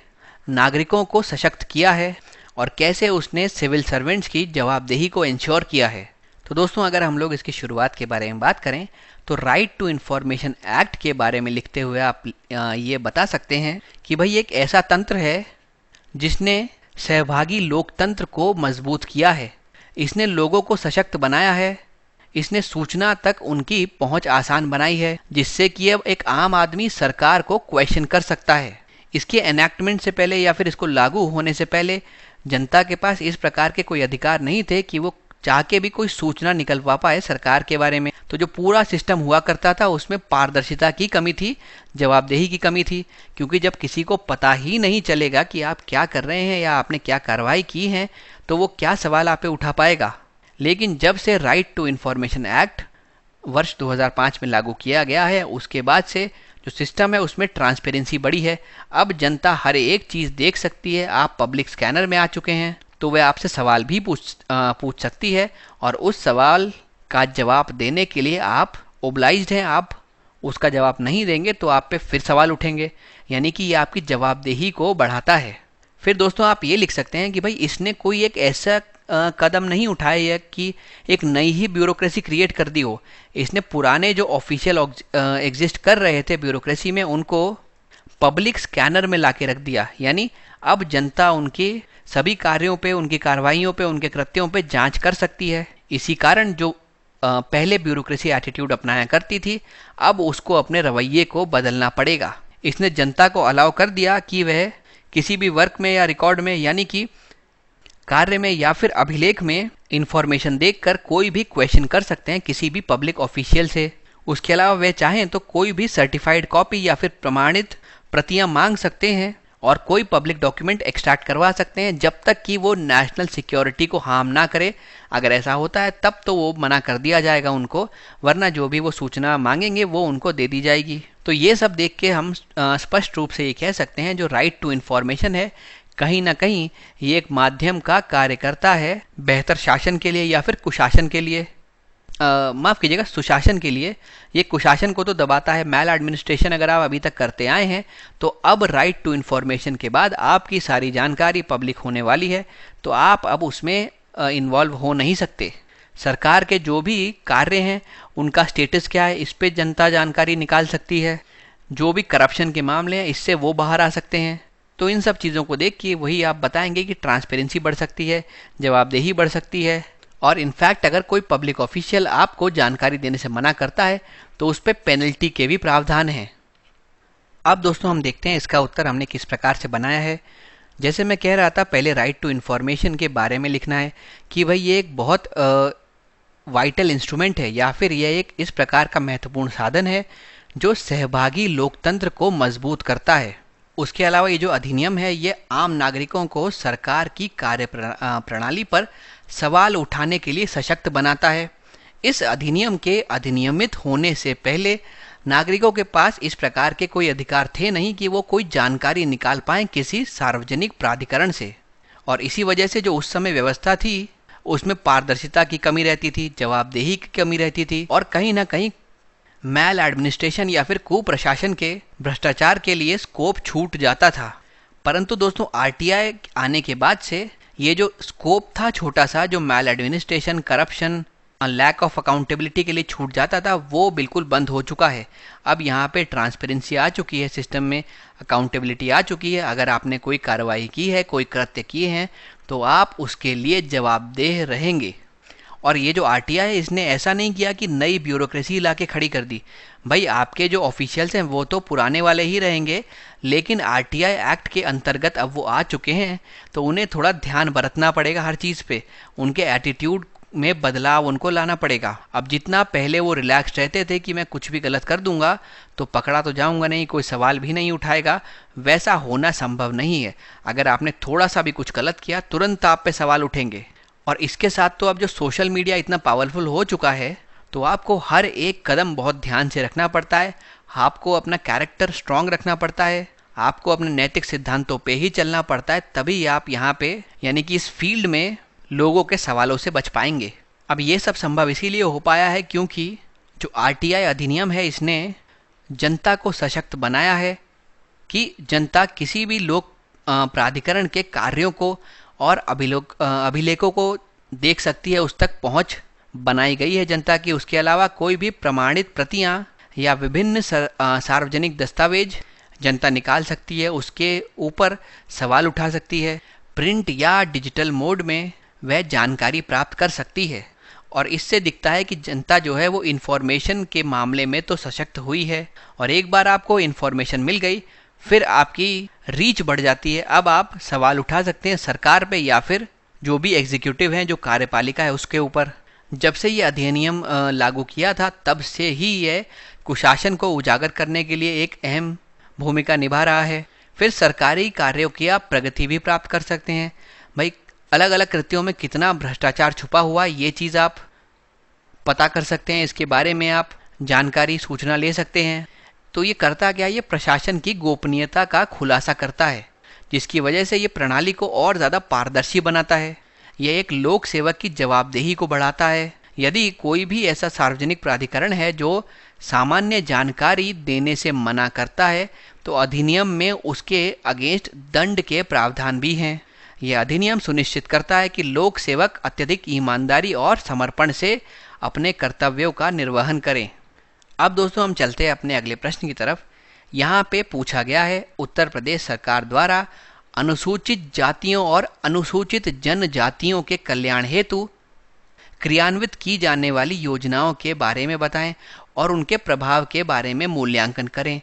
नागरिकों को सशक्त किया है और कैसे उसने सिविल सर्वेंट्स की जवाबदेही को इंश्योर किया है। तो दोस्तों अगर हम लोग इसकी शुरुआत के बारे में बात करें तो राइट टू इन्फॉर्मेशन एक्ट के बारे में लिखते हुए आप ये बता सकते हैं कि भाई एक ऐसा तंत्र है जिसने सहभागी लोकतंत्र को मजबूत किया है, इसने लोगों को सशक्त बनाया है, इसने सूचना तक उनकी पहुंच आसान बनाई है, जिससे कि अब एक आम आदमी सरकार को क्वेश्चन कर सकता है। इसके एनैक्टमेंट से पहले या फिर इसको लागू होने से पहले जनता के पास इस प्रकार के कोई अधिकार नहीं थे कि वो चाह के भी कोई सूचना निकलवा पाए सरकार के बारे में। तो जो पूरा सिस्टम हुआ करता था उसमें पारदर्शिता की कमी थी, जवाबदेही की कमी थी, क्योंकि जब किसी को पता ही नहीं चलेगा कि आप क्या कर रहे हैं या आपने क्या कार्रवाई की है तो वो क्या सवाल आप पे उठा पाएगा। लेकिन जब से राइट टू इन्फॉर्मेशन एक्ट वर्ष 2005 में लागू किया गया है उसके बाद से जो सिस्टम है उसमें ट्रांसपेरेंसी बढ़ी है। अब जनता हर एक चीज़ देख सकती है। आप पब्लिक स्कैनर में आ चुके हैं तो वह आपसे सवाल भी पूछ सकती है और उस सवाल का जवाब देने के लिए आप ओब्लाइज्ड हैं। आप उसका जवाब नहीं देंगे तो आप पे फिर सवाल उठेंगे, यानी कि ये आपकी जवाबदेही को बढ़ाता है। फिर दोस्तों आप ये लिख सकते हैं कि भाई इसने कोई एक ऐसा कदम नहीं उठाया है कि एक नई ही ब्यूरोक्रेसी क्रिएट कर दी हो। इसने पुराने जो ऑफिशियल एग्जिस्ट कर रहे थे ब्यूरोक्रेसी में उनको पब्लिक स्कैनर में लाके रख दिया। यानी अब जनता उनके सभी कार्यों पे, उनकी कार्रवाइयों पे, उनके कृत्यों पे जांच कर सकती है। इसी कारण जो पहले ब्यूरोक्रेसी एटीट्यूड अपनाया करती थी अब उसको अपने रवैये को बदलना पड़ेगा। इसने जनता को अलाउ कर दिया कि वह किसी भी वर्क में या रिकॉर्ड में यानी कि कार्य में या फिर अभिलेख में इंफॉर्मेशन देखकर कोई भी क्वेश्चन कर सकते हैं किसी भी पब्लिक ऑफिशियल से। उसके अलावा वे चाहें तो कोई भी सर्टिफाइड कॉपी या फिर प्रमाणित प्रतियां मांग सकते हैं और कोई पब्लिक डॉक्यूमेंट एक्सट्रैक्ट करवा सकते हैं जब तक कि वो नेशनल सिक्योरिटी को हार्म ना करे। अगर ऐसा होता है तब तो वो मना कर दिया जाएगा उनको, वरना जो भी वो सूचना मांगेंगे वो उनको दे दी जाएगी। तो ये सब देख के हम स्पष्ट रूप से ये कह सकते हैं जो राइट टू इन्फॉर्मेशन है कहीं ना कहीं ये एक माध्यम का कार्य करता है बेहतर शासन के लिए या फिर कुशासन के लिए, माफ़ कीजिएगा सुशासन के लिए। ये कुशासन को तो दबाता है। मैल एडमिनिस्ट्रेशन अगर आप अभी तक करते आए हैं तो अब राइट टू इन्फॉर्मेशन के बाद आपकी सारी जानकारी पब्लिक होने वाली है, तो आप अब उसमें इन्वॉल्व हो नहीं सकते। सरकार के जो भी कार्य हैं उनका स्टेटस क्या है इस पे जनता जानकारी निकाल सकती है। जो भी करप्शन के मामले हैं इससे वो बाहर आ सकते हैं। तो इन सब चीज़ों को देख के वही आप बताएंगे कि ट्रांसपेरेंसी बढ़ सकती है, जवाबदेही बढ़ सकती है, और इनफैक्ट अगर कोई पब्लिक ऑफिशियल आपको जानकारी देने से मना करता है तो उस पर पेनल्टी के भी प्रावधान हैं। अब दोस्तों हम देखते हैं इसका उत्तर हमने किस प्रकार से बनाया है। जैसे मैं कह रहा था पहले राइट टू इन्फॉर्मेशन के बारे में लिखना है कि भाई ये एक बहुत वाइटल इंस्ट्रूमेंट है या फिर यह एक इस प्रकार का महत्वपूर्ण साधन है जो सहभागी लोकतंत्र को मजबूत करता है। उसके अलावा ये जो अधिनियम है ये आम नागरिकों को सरकार की कार्य प्रणाली पर सवाल उठाने के लिए सशक्त बनाता है। इस अधिनियम के अधिनियमित होने से पहले नागरिकों के पास इस प्रकार के कोई अधिकार थे नहीं कि वो कोई जानकारी निकाल पाएं किसी सार्वजनिक प्राधिकरण से, और इसी वजह से जो उस समय व्यवस्था थी उसमें पारदर्शिता की कमी रहती थी, जवाबदेही की कमी रहती थी, और कहीं ना कहीं मैल एडमिनिस्ट्रेशन या फिर कुप्रशासन के भ्रष्टाचार के लिए स्कोप छूट जाता था। परंतु दोस्तों आरटीआई आने के बाद से ये जो स्कोप था छोटा सा जो maladministration, corruption, lack of accountability के लिए छूट जाता था वो बिल्कुल बंद हो चुका है। अब यहाँ पे ट्रांसपेरेंसी आ चुकी है, सिस्टम में अकाउंटेबिलिटी आ चुकी है। अगर आपने कोई कार्रवाई की है, कोई कृत्य किए हैं तो आप उसके लिए जवाबदेह रहेंगे। और ये जो आरटीआई है इसने ऐसा नहीं किया कि नई ब्यूरोक्रेसी ला के खड़ी कर दी। भाई आपके जो ऑफिशियल्स हैं वो तो पुराने वाले ही रहेंगे, लेकिन आरटीआई एक्ट के अंतर्गत अब वो आ चुके हैं तो उन्हें थोड़ा ध्यान बरतना पड़ेगा हर चीज़ पे। उनके एटीट्यूड में बदलाव उनको लाना पड़ेगा। अब जितना पहले वो रिलैक्स रहते थे कि मैं कुछ भी गलत कर दूंगा तो पकड़ा तो जाऊंगा नहीं, कोई सवाल भी नहीं उठाएगा, वैसा होना संभव नहीं है। अगर आपने थोड़ा सा भी कुछ गलत किया तुरंत आप पे सवाल उठेंगे। और इसके साथ तो अब जो सोशल मीडिया इतना पावरफुल हो चुका है तो आपको हर एक कदम बहुत ध्यान से रखना पड़ता है। आपको अपना कैरेक्टर स्ट्रांग रखना पड़ता है, आपको अपने नैतिक सिद्धांतों पे ही चलना पड़ता है, तभी आप यहाँ पे यानी कि इस फील्ड में लोगों के सवालों से बच पाएंगे। अब ये सब संभव इसीलिए हो पाया है क्योंकि जो आरटीआई अधिनियम है इसने जनता को सशक्त बनाया है कि जनता किसी भी लोक प्राधिकरण के कार्यों को और अभिलेखों को देख सकती है, उस तक पहुंच बनाई गई है जनता की। उसके अलावा कोई भी प्रमाणित प्रतियां या विभिन्न सार्वजनिक दस्तावेज जनता निकाल सकती है, उसके ऊपर सवाल उठा सकती है, प्रिंट या डिजिटल मोड में वह जानकारी प्राप्त कर सकती है। और इससे दिखता है कि जनता जो है वो इन्फॉर्मेशन के मामले में तो सशक्त हुई है, और एक बार आपको इन्फॉर्मेशन मिल गई फिर आपकी रीच बढ़ जाती है। अब आप सवाल उठा सकते हैं सरकार पे या फिर जो भी एग्जीक्यूटिव हैं, जो कार्यपालिका है उसके ऊपर। जब से ये अधिनियम लागू किया था तब से ही यह कुशासन को उजागर करने के लिए एक अहम भूमिका निभा रहा है। फिर सरकारी कार्यों की आप प्रगति भी प्राप्त कर सकते हैं। भाई अलग अलग कृत्यों में कितना भ्रष्टाचार छुपा हुआ है ये चीज़ आप पता कर सकते हैं, इसके बारे में आप जानकारी सूचना ले सकते हैं। तो ये करता क्या, ये प्रशासन की गोपनीयता का खुलासा करता है, जिसकी वजह से ये प्रणाली को और ज़्यादा पारदर्शी बनाता है। यह एक लोक सेवक की जवाबदेही को बढ़ाता है। यदि कोई भी ऐसा सार्वजनिक प्राधिकरण है जो सामान्य जानकारी देने से मना करता है तो अधिनियम में उसके अगेंस्ट दंड के प्रावधान भी हैं। यह अधिनियम सुनिश्चित करता है कि लोक सेवक अत्यधिक ईमानदारी और समर्पण से अपने कर्तव्यों का निर्वहन करें। अब दोस्तों हम चलते हैं अपने अगले प्रश्न की तरफ। यहाँ पे पूछा गया है उत्तर प्रदेश सरकार द्वारा अनुसूचित जातियों और अनुसूचित जनजातियों के कल्याण हेतु क्रियान्वित की जाने वाली योजनाओं के बारे में बताएं और उनके प्रभाव के बारे में मूल्यांकन करें।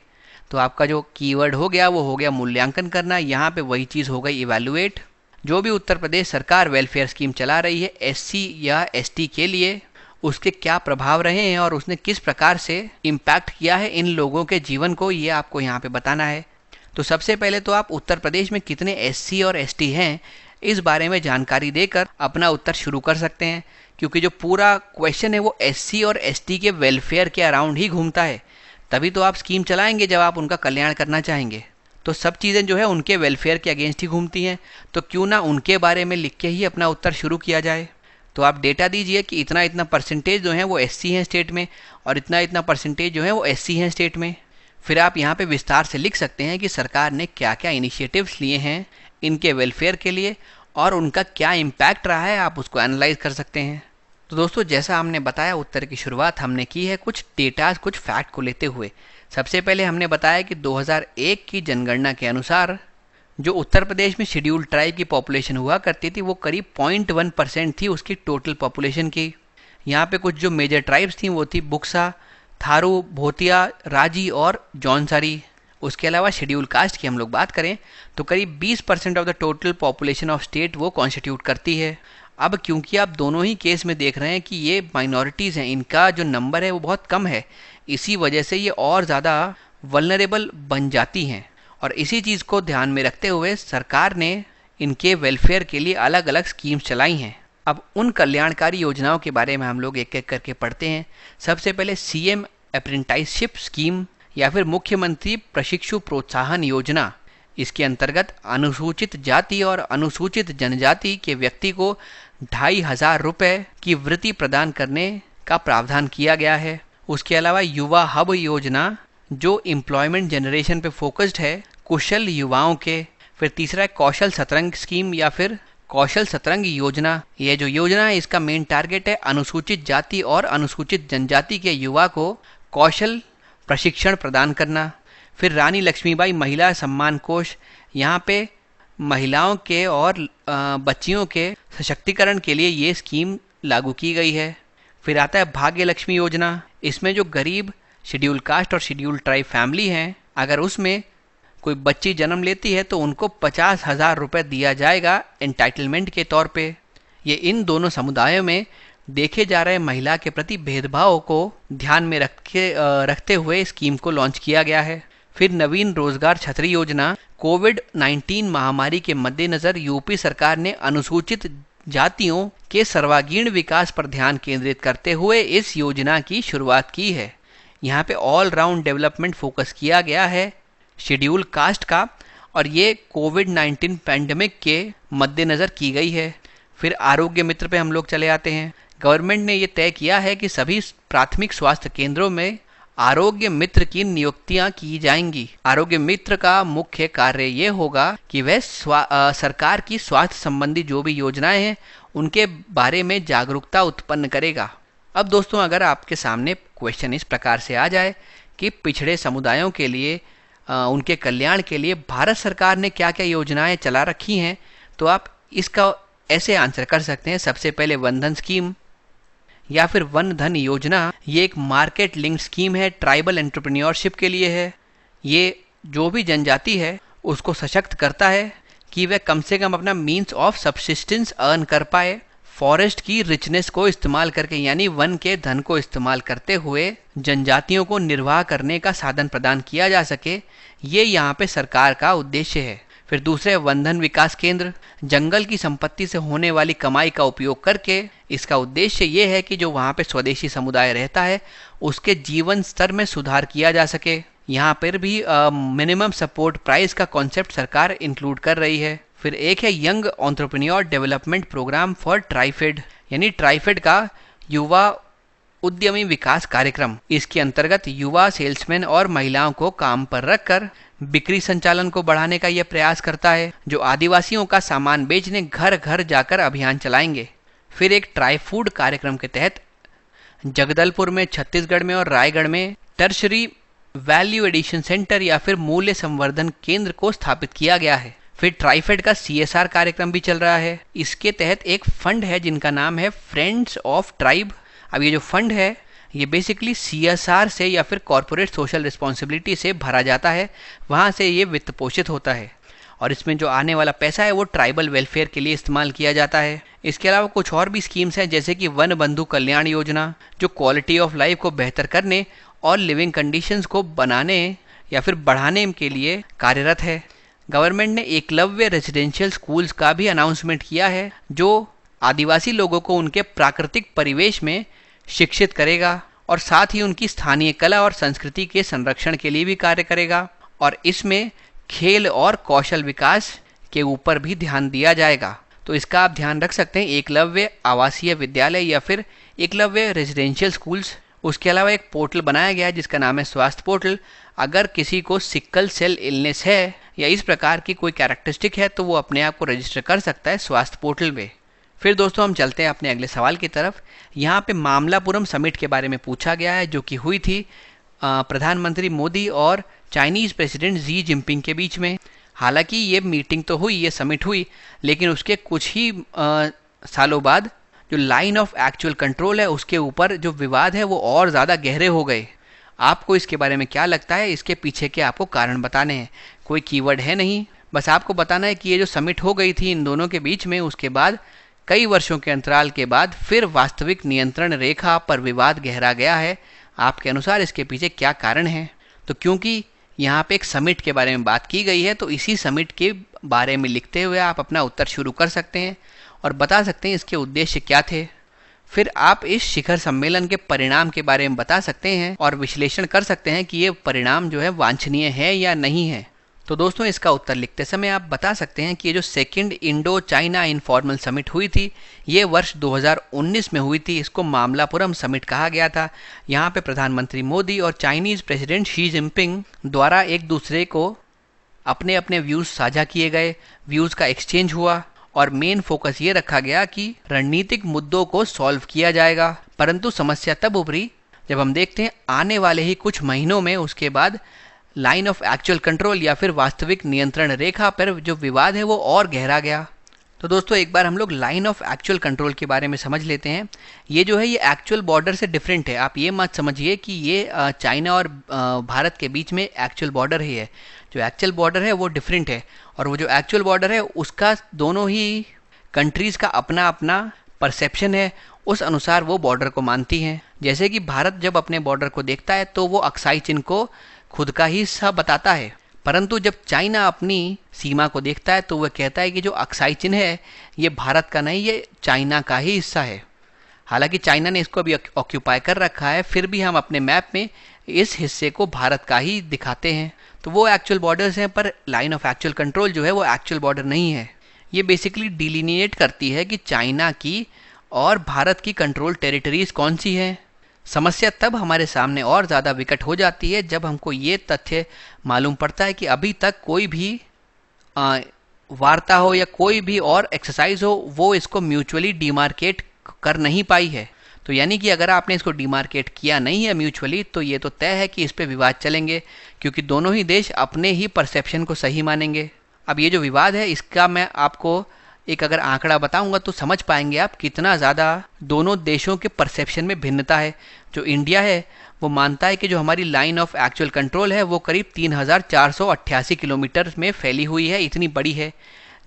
तो आपका जो कीवर्ड हो गया वो हो गया मूल्यांकन करना। यहाँ पे वही चीज़ हो गई इवैल्यूएट। जो भी उत्तर प्रदेश सरकार वेलफेयर स्कीम चला रही है एससी या एसटी के लिए, उसके क्या प्रभाव रहे हैं और उसने किस प्रकार से इम्पैक्ट किया है इन लोगों के जीवन को, ये आपको यहाँ पे बताना है। तो सबसे पहले तो आप उत्तर प्रदेश में कितने एससी और एसटी हैं इस बारे में जानकारी देकर अपना उत्तर शुरू कर सकते हैं, क्योंकि जो पूरा क्वेश्चन है वो एससी और एसटी के वेलफेयर के अराउंड ही घूमता है। तभी तो आप स्कीम चलाएंगे जब आप उनका कल्याण करना चाहेंगे। तो सब चीज़ें जो है उनके वेलफेयर के अगेंस्ट ही घूमती हैं, तो क्यों ना उनके बारे में लिख के ही अपना उत्तर शुरू किया जाए। तो आप डेटा दीजिए कि इतना इतना परसेंटेज जो है वो एससी हैं स्टेट में, और इतना इतना परसेंटेज जो है वो एससी हैं स्टेट में। फिर आप यहाँ पे विस्तार से लिख सकते हैं कि सरकार ने क्या क्या इनिशिएटिव्स लिए हैं इनके वेलफेयर के लिए और उनका क्या इम्पैक्ट रहा है, आप उसको एनालाइज कर सकते हैं। तो दोस्तों, जैसा हमने बताया, उत्तर की शुरुआत हमने की है कुछ डेटाज, कुछ फैक्ट को लेते हुए। सबसे पहले हमने बताया कि 2001 की जनगणना के अनुसार जो उत्तर प्रदेश में शेड्यूल ट्राइब की पॉपुलेशन हुआ करती थी वो करीब 0.1% थी उसकी टोटल पॉपुलेशन की। यहाँ पे कुछ जो मेजर ट्राइब्स थी वो थी बुक्सा, थारू, भोतिया, राजी और जौनसारी। उसके अलावा शेड्यूल कास्ट की हम लोग बात करें तो करीब 20% of the total population of state वो कॉन्स्टिट्यूट करती है। अब क्योंकि आप दोनों ही केस में देख रहे हैं कि ये माइनॉरिटीज़ हैं, इनका जो नंबर है वो बहुत कम है, इसी वजह से ये और ज़्यादा वल्नरेबल बन जाती हैं। और इसी चीज़ को ध्यान में रखते हुए सरकार ने इनके वेलफेयर के लिए अलग अलग स्कीम्स चलाई हैं। अब उन कल्याणकारी योजनाओं के बारे में हम लोग एक एक करके पढ़ते हैं। सबसे पहले सीएम अप्रेंटिसशिप स्कीम या फिर मुख्यमंत्री प्रशिक्षु प्रोत्साहन योजना। इसके अंतर्गत अनुसूचित जाति और अनुसूचित जनजाति के व्यक्ति को 2,500 रुपये की वृत्ति प्रदान करने का प्रावधान किया गया है। उसके अलावा युवा हब योजना जो एम्प्लॉयमेंट जनरेशन पे फोकस्ड है कुशल युवाओं के। फिर तीसरा है कौशल सतरंग स्कीम या फिर कौशल सतरंग योजना। यह जो योजना है इसका मेन टारगेट है अनुसूचित जाति और अनुसूचित जनजाति के युवा को कौशल प्रशिक्षण प्रदान करना। फिर रानी लक्ष्मीबाई महिला सम्मान कोष, यहाँ पे महिलाओं के और बच्चियों के सशक्तिकरण के लिए ये स्कीम लागू की गई है। फिर आता है भाग्य लक्ष्मी योजना। इसमें जो गरीब शेड्यूल कास्ट और शेड्यूल ट्राइब फैमिली हैं, अगर उसमें कोई बच्ची जन्म लेती है तो उनको 50,000 रुपये दिया जाएगा एंटाइटलमेंट के तौर पे। ये इन दोनों समुदायों में देखे जा रहे महिला के प्रति भेदभाव को ध्यान में रखते हुए स्कीम को लॉन्च किया गया है। फिर नवीन रोजगार छतरी योजना। कोविड-19 महामारी के मद्देनजर यूपी सरकार ने अनुसूचित जातियों के सर्वांगीण विकास पर ध्यान केंद्रित करते हुए इस योजना की शुरुआत की है। यहाँ पे ऑल राउंड डेवलपमेंट फोकस किया गया है शेड्यूल कास्ट का, और ये कोविड-19 पैंडेमिक के मद्देनज़र की गई है। फिर आरोग्य मित्र पे हम लोग चले आते हैं। गवर्नमेंट ने ये तय किया है कि सभी प्राथमिक स्वास्थ्य केंद्रों में आरोग्य मित्र की नियुक्तियां की जाएंगी। आरोग्य मित्र का मुख्य कार्य ये होगा कि वह सरकार की स्वास्थ्य संबंधी जो भी योजनाएं हैं उनके बारे में जागरूकता उत्पन्न करेगा। अब दोस्तों, अगर आपके सामने क्वेश्चन इस प्रकार से आ जाए कि पिछड़े समुदायों के लिए उनके कल्याण के लिए भारत सरकार ने क्या क्या योजनाएं चला रखी हैं, तो आप इसका ऐसे आंसर कर सकते हैं। सबसे पहले वन धन स्कीम या फिर वन धन योजना, ये एक मार्केट लिंक स्कीम है, ट्राइबल एंटरप्रेन्योरशिप के लिए है। ये जो भी जनजाति है उसको सशक्त करता है कि वह कम से कम अपना मीन्स ऑफ सब्सिस्टेंस अर्न कर पाए। फॉरेस्ट की रिचनेस को इस्तेमाल करके, यानी वन के धन को इस्तेमाल करते हुए जनजातियों को निर्वाह करने का साधन प्रदान किया जा सके, ये यहाँ पे सरकार का उद्देश्य है। फिर दूसरे वनधन विकास केंद्र, जंगल की संपत्ति से होने वाली कमाई का उपयोग करके इसका उद्देश्य ये है कि जो वहाँ पे स्वदेशी समुदाय रहता है उसके जीवन स्तर में सुधार किया जा सके। यहाँ पर भी मिनिमम सपोर्ट प्राइस का कॉन्सेप्ट सरकार इंक्लूड कर रही है। फिर एक है young entrepreneur development programme for TRIFED, यानी ट्राइफेड का युवा उद्यमी विकास कार्यक्रम। इसके अंतर्गत युवा सेल्समैन और महिलाओं को काम पर रखकर बिक्री संचालन को बढ़ाने का यह प्रयास करता है, जो आदिवासियों का सामान बेचने घर घर जाकर अभियान चलाएंगे। फिर एक ट्राई फूड कार्यक्रम के तहत जगदलपुर में, छत्तीसगढ़ में और रायगढ़ में टर्शरी वैल्यू एडिशन सेंटर या फिर मूल्य संवर्धन केंद्र को स्थापित किया गया है। फिर ट्राइफेड का CSR कार्यक्रम भी चल रहा है। इसके तहत एक फंड है जिनका नाम है फ्रेंड्स ऑफ ट्राइब। अब ये जो फंड है ये बेसिकली CSR से या फिर कॉर्पोरेट सोशल रिस्पॉन्सिबिलिटी से भरा जाता है, वहाँ से ये वित्त पोषित होता है और इसमें जो आने वाला पैसा है वो ट्राइबल वेलफेयर के लिए इस्तेमाल किया जाता है। इसके अलावा कुछ और भी स्कीम्स हैं जैसे कि वन बंधु कल्याण योजना, जो क्वालिटी ऑफ लाइफ को बेहतर करने और लिविंग कंडीशंस को बनाने या फिर बढ़ाने के लिए कार्यरत है। गवर्नमेंट ने एकलव्य रेजिडेंशियल स्कूल्स का भी अनाउंसमेंट किया है, जो आदिवासी लोगों को उनके प्राकृतिक परिवेश में शिक्षित करेगा। और साथ ही उनकी स्थानीय कला और संस्कृति के संरक्षण के लिए भी कार्य करेगा। और इसमें खेल और कौशल विकास के ऊपर भी ध्यान दिया जाएगा। तो इसका आप ध्यान रख सकते हैं, एकलव्य आवासीय विद्यालय या फिर एकलव्य रेजिडेंशियल स्कूल्स। उसके अलावा एक पोर्टल बनाया गया है जिसका नाम है स्वास्थ्य पोर्टल। अगर किसी को सिकल सेल इलनेस है या इस प्रकार की कोई कैरेक्टरिस्टिक है तो वो अपने आप को रजिस्टर कर सकता है स्वास्थ्य पोर्टल में। फिर दोस्तों हम चलते हैं अपने अगले सवाल की तरफ। यहाँ पे मामलापुरम समिट के बारे में पूछा गया है जो कि हुई थी प्रधानमंत्री मोदी और चाइनीज़ प्रेसिडेंट जी जिनपिंग के बीच में। हालांकि ये मीटिंग तो हुई, ये समिट हुई, लेकिन उसके कुछ ही सालों बाद जो लाइन ऑफ एक्चुअल कंट्रोल है उसके ऊपर जो विवाद है वो और ज़्यादा गहरे हो गए। आपको इसके बारे में क्या लगता है, इसके पीछे के आपको कारण बताने हैं। कोई कीवर्ड है नहीं, बस आपको बताना है कि ये जो समिट हो गई थी इन दोनों के बीच में, उसके बाद कई वर्षों के अंतराल के बाद फिर वास्तविक नियंत्रण रेखा पर विवाद गहरा गया है। आपके अनुसार इसके पीछे क्या कारण है? तो क्योंकि यहाँ पे एक समिट के बारे में बात की गई है तो इसी समिट के बारे में लिखते हुए आप अपना उत्तर शुरू कर सकते हैं और बता सकते हैं इसके उद्देश्य क्या थे। फिर आप इस शिखर सम्मेलन के परिणाम के बारे में बता सकते हैं और विश्लेषण कर सकते हैं कि ये परिणाम जो है वांछनीय है या नहीं है। तो दोस्तों इसका उत्तर लिखते समय आप बता सकते हैं कि ये जो second Indo China informal summit हुई थी ये वर्ष 2019 में हुई थी। इसको मामलापुरम समिट कहा गया था। यहाँ पे प्रधानमंत्री मोदी और चाइनीज़ प्रेसिडेंट शी जिनपिंग द्वारा एक दूसरे को अपने अपने व्यूज़ साझा किए गए, व्यूज़ का एक्सचेंज हुआ और मेन फोकस ये रखा गया कि रणनीतिक मुद्दों को सॉल्व किया जाएगा। परंतु समस्या तब उभरी जब हम देखते हैं आने वाले ही कुछ महीनों में उसके बाद लाइन ऑफ एक्चुअल कंट्रोल या फिर वास्तविक नियंत्रण रेखा पर जो विवाद है वो और गहरा गया। तो दोस्तों एक बार हम लोग लाइन ऑफ एक्चुअल कंट्रोल के बारे में समझ लेते हैं। ये जो है ये एक्चुअल बॉर्डर से डिफरेंट है। आप ये मत समझिए कि ये चाइना और भारत के बीच में एक्चुअल बॉर्डर ही है। जो एक्चुअल बॉर्डर है वो डिफरेंट है और वो जो एक्चुअल बॉर्डर है उसका दोनों ही कंट्रीज़ का अपना अपना परसेप्शन है, उस अनुसार वो बॉर्डर को मानती हैं। जैसे कि भारत जब अपने बॉर्डर को देखता है तो वो अक्साई चिन्ह को खुद का ही हिस्सा बताता है, परंतु जब चाइना अपनी सीमा को देखता है तो वह कहता है कि जो अक्साई चिन्ह है ये भारत का नहीं, ये चाइना का ही हिस्सा है। हालांकि चाइना ने इसको अभी ऑक्यूपाई कर रखा है, फिर भी हम अपने मैप में इस हिस्से को भारत का ही दिखाते हैं। तो वो एक्चुअल बॉर्डर्स हैं, पर लाइन ऑफ एक्चुअल कंट्रोल जो है वो एक्चुअल बॉर्डर नहीं है। ये बेसिकली डिलिनिएट करती है कि चाइना की और भारत की कंट्रोल टेरिटरीज कौन सी है। समस्या तब हमारे सामने और ज़्यादा विकट हो जाती है जब हमको ये तथ्य मालूम पड़ता है कि अभी तक कोई भी वार्ता हो या कोई भी और एक्सरसाइज हो वो इसको म्यूचुअली डिमार्केट कर नहीं पाई है। तो यानी कि अगर आपने इसको डिमार्केट किया नहीं है म्यूचुअली तो ये तो तय है कि इस पे विवाद चलेंगे, क्योंकि दोनों ही देश अपने ही परसेप्शन को सही मानेंगे। अब ये जो विवाद है इसका मैं आपको एक अगर आंकड़ा बताऊंगा तो समझ पाएंगे आप कितना ज़्यादा दोनों देशों के परसेप्शन में भिन्नता है। जो इंडिया है वो मानता है कि जो हमारी लाइन ऑफ एक्चुअल कंट्रोल है वो करीब 3488 किलोमीटर में फैली हुई है, इतनी बड़ी है।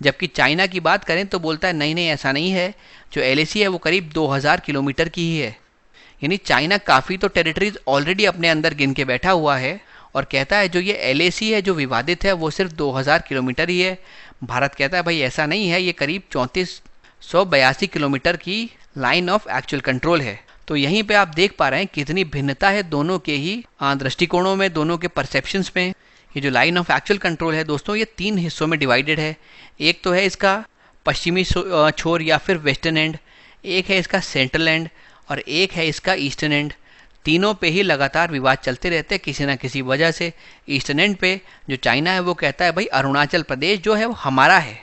जबकि चाइना की बात करें तो बोलता है नहीं ऐसा नहीं है, जो LAC है वो करीब 2000 किलोमीटर की ही है। यानी चाइना काफ़ी तो टेरिटरीज ऑलरेडी अपने अंदर गिन के बैठा हुआ है और कहता है जो ये LAC है जो विवादित है वो सिर्फ 2000 किलोमीटर ही है। भारत कहता है भाई ऐसा नहीं है, ये करीब 3482 किलोमीटर की लाइन ऑफ एक्चुअल कंट्रोल है। तो यहीं पे आप देख पा रहे हैं कितनी भिन्नता है दोनों के ही दृष्टिकोणों में, दोनों के परसेप्शंस में। ये जो लाइन ऑफ एक्चुअल कंट्रोल है दोस्तों ये 3 हिस्सों में डिवाइडेड है। एक तो है इसका पश्चिमी छोर या फिर वेस्टर्न एंड, एक है इसका सेंट्रल एंड और एक है इसका ईस्टर्न एंड। तीनों पे ही लगातार विवाद चलते रहते हैं किसी ना किसी वजह से। ईस्टर्न एंड पे जो चाइना है वो कहता है भाई अरुणाचल प्रदेश जो है वो हमारा है,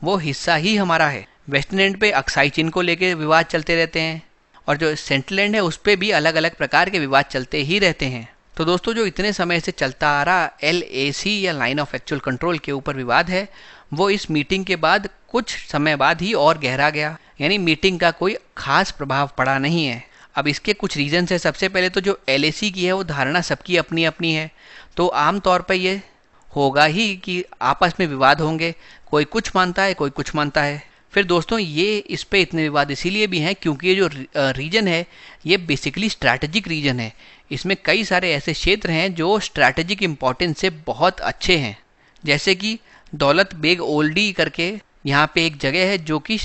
वो हिस्सा ही हमारा है। वेस्टर्न एंड पे अक्साई चिन्ह को लेके विवाद चलते रहते हैं और जो सेंट्रल एंड है उस पर भी अलग अलग प्रकार के विवाद चलते ही रहते हैं। तो दोस्तों जो इतने समय से चलता आ रहा LAC या लाइन ऑफ एक्चुअल कंट्रोल के ऊपर विवाद है वो इस मीटिंग के बाद कुछ समय बाद ही और गहरा गया, यानी मीटिंग का कोई खास प्रभाव पड़ा नहीं है। अब इसके कुछ रीजंस है। सबसे पहले तो जो LAC की है वो धारणा सबकी अपनी अपनी है, तो आमतौर पर ये होगा ही कि आपस में विवाद होंगे, कोई कुछ मानता है कोई कुछ मानता है। फिर दोस्तों ये इस पे इतने विवाद इसीलिए भी हैं क्योंकि ये जो रीजन है ये बेसिकली स्ट्रैटेजिक रीजन है। इसमें कई सारे ऐसे क्षेत्र हैं जो स्ट्रैटेजिक इम्पोर्टेंस से बहुत अच्छे हैं, जैसे कि दौलत बेग ओल्डी करके यहाँ पे एक जगह है जो कि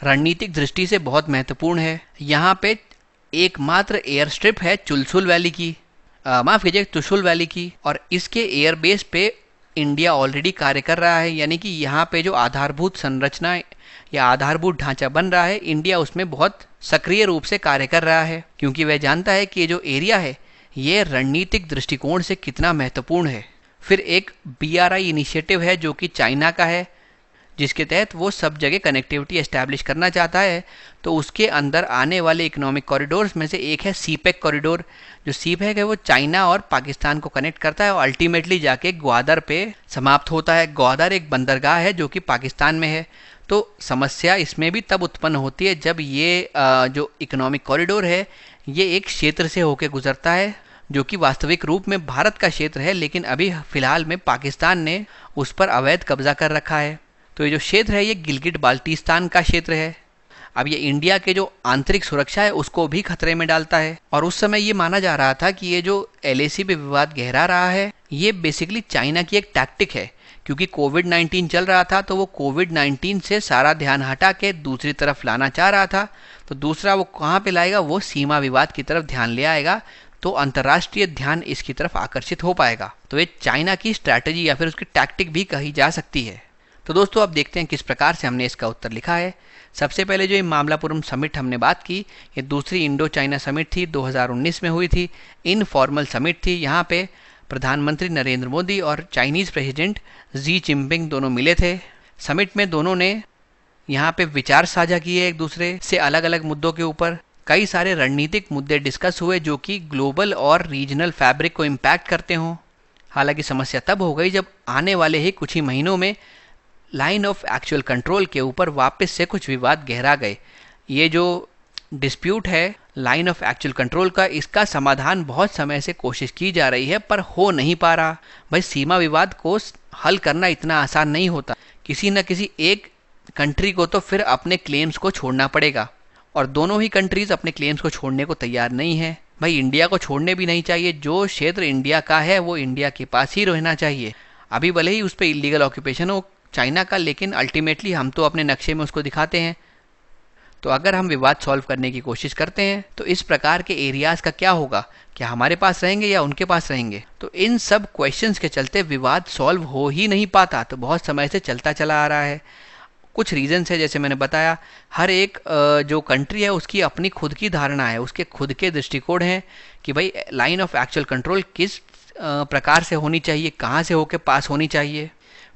रणनीतिक दृष्टि से बहुत महत्वपूर्ण है। यहाँ पे एकमात्र एयर स्ट्रिप है चुलसुल वैली की, माफ कीजिए त्रिशूल वैली की, और इसके एयरबेस पे इंडिया ऑलरेडी कार्य कर रहा है। यानी कि यहाँ पे जो आधारभूत संरचना या आधारभूत ढांचा बन रहा है, इंडिया उसमें बहुत सक्रिय रूप से कार्य कर रहा है, क्योंकि वह जानता है कि ये जो एरिया है ये रणनीतिक दृष्टिकोण से कितना महत्वपूर्ण है। फिर एक BRI इनिशिएटिव है जो कि चाइना का है, जिसके तहत वो सब जगह कनेक्टिविटी एस्टैब्लिश करना चाहता है। तो उसके अंदर आने वाले इकोनॉमिक कॉरिडोर्स में से एक है सीपेक कॉरिडोर। जो सीपेक है वो चाइना और पाकिस्तान को कनेक्ट करता है और अल्टीमेटली जाके ग्वादर पे समाप्त होता है। ग्वादर एक बंदरगाह है जो कि पाकिस्तान में है। तो समस्या इसमें भी तब उत्पन्न होती है जब ये जो इकोनॉमिक कॉरिडोर है ये एक क्षेत्र से होकर गुजरता है जो कि वास्तविक रूप में भारत का क्षेत्र है, लेकिन अभी फिलहाल में पाकिस्तान ने उस पर अवैध कब्जा कर रखा है। तो ये जो क्षेत्र है ये गिलगिट बाल्टिस्तान का क्षेत्र है। अब ये इंडिया के जो आंतरिक सुरक्षा है उसको भी खतरे में डालता है। और उस समय ये माना जा रहा था कि ये जो LAC पे विवाद गहरा रहा है ये बेसिकली चाइना की एक टैक्टिक है, क्योंकि कोविड-19 चल रहा था तो वो कोविड-19 से सारा ध्यान हटा के दूसरी तरफ लाना चाह रहा था। तो दूसरा वो कहाँ पे लाएगा, वो सीमा विवाद की तरफ ध्यान ले आएगा, तो अंतर्राष्ट्रीय ध्यान इसकी तरफ आकर्षित हो पाएगा। तो ये चाइना की स्ट्रैटेजी या फिर उसकी टैक्टिक भी कही जा सकती है। तो दोस्तों अब देखते हैं किस प्रकार से हमने इसका उत्तर लिखा है। सबसे पहले जो ये मामलापुरम समिट हमने बात की, ये दूसरी इंडो चाइना समिट थी, 2019 में हुई थी। इनफॉर्मल समिट थी। यहाँ पे प्रधानमंत्री नरेंद्र मोदी और चाइनीज़ प्रेसिडेंट जी जिनपिंग दोनों मिले थे। समिट में दोनों ने यहाँ पे विचार साझा किए एक दूसरे से अलग अलग मुद्दों के ऊपर। कई सारे रणनीतिक मुद्दे डिस्कस हुए जो कि ग्लोबल और रीजनल फैब्रिक को इम्पैक्ट करते हों। हालांकि समस्या तब हो गई जब आने वाले ही कुछ ही महीनों में लाइन ऑफ एक्चुअल कंट्रोल के ऊपर वापस से कुछ विवाद गहरा गए। ये जो डिस्प्यूट है लाइन ऑफ एक्चुअल कंट्रोल का, इसका समाधान बहुत समय से कोशिश की जा रही है पर हो नहीं पा रहा। भाई सीमा विवाद को हल करना इतना आसान नहीं होता। किसी न किसी एक कंट्री को तो फिर अपने क्लेम्स को छोड़ना पड़ेगा, और दोनों ही कंट्रीज अपने क्लेम्स को छोड़ने को तैयार नहीं है। भाई इंडिया को छोड़ने भी नहीं चाहिए। जो क्षेत्र इंडिया का है वो इंडिया के पास ही रहना चाहिए। अभी भले ही उस पर इलीगल ऑक्यूपेशन हो चाइना का, लेकिन अल्टीमेटली हम तो अपने नक्शे में उसको दिखाते हैं। तो अगर हम विवाद सॉल्व करने की कोशिश करते हैं तो इस प्रकार के एरियाज का क्या होगा, क्या हमारे पास रहेंगे या उनके पास रहेंगे। तो इन सब क्वेश्चंस के चलते विवाद सॉल्व हो ही नहीं पाता, तो बहुत समय से चलता चला आ रहा है। कुछ रीजंस है, जैसे मैंने बताया, हर एक जो कंट्री है उसकी अपनी खुद की धारणा है, उसके खुद के दृष्टिकोण हैं कि भाई लाइन ऑफ एक्चुअल कंट्रोल किस प्रकार से होनी चाहिए, कहाँ से होकर पास होनी चाहिए।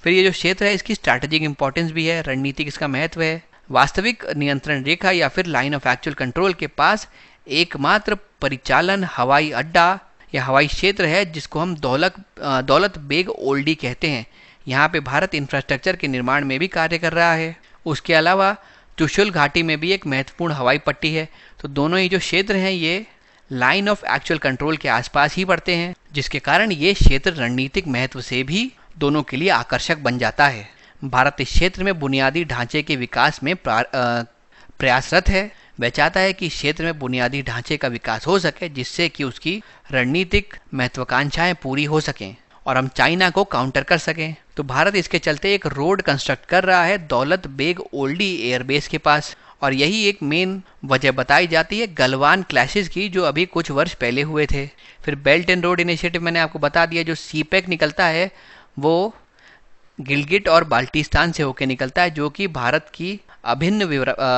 फिर ये जो क्षेत्र है इसकी स्ट्रैटेजिक इंपॉर्टेंस भी है, रणनीतिक इसका महत्व है। वास्तविक नियंत्रण रेखा या फिर लाइन ऑफ एक्चुअल कंट्रोल के पास एकमात्र परिचालन हवाई अड्डा या हवाई क्षेत्र है जिसको हम दौलत बेग ओल्डी कहते हैं। यहाँ पे भारत इंफ्रास्ट्रक्चर के निर्माण में भी कार्य कर रहा है। उसके अलावा त्रिशूल घाटी में भी एक महत्वपूर्ण हवाई पट्टी है। तो दोनों ही जो क्षेत्र हैं ये लाइन ऑफ एक्चुअल कंट्रोल के आसपास ही पड़ते हैं, जिसके कारण ये क्षेत्र रणनीतिक महत्व से भी दोनों के लिए आकर्षक बन जाता है। भारत इस क्षेत्र में बुनियादी ढांचे के विकास में प्रयासरत है। वह चाहता है कि क्षेत्र में बुनियादी ढांचे का विकास हो सके जिससे कि उसकी रणनीतिक महत्वाकांक्षाएं पूरी हो सकें और हम चाइना को काउंटर कर सकें। तो भारत इसके चलते एक रोड कंस्ट्रक्ट कर रहा है दौलत बेग ओल्डी एयरबेस के पास, और यही एक मेन वजह बताई जाती है गलवान क्लैशेस की जो अभी कुछ वर्ष पहले हुए थे। फिर बेल्ट एंड रोड इनिशिएटिव मैंने आपको बता दिया। जो सीपेक निकलता है वो गिलगिट और बाल्टिस्तान से होकर निकलता है जो कि भारत की अभिन्न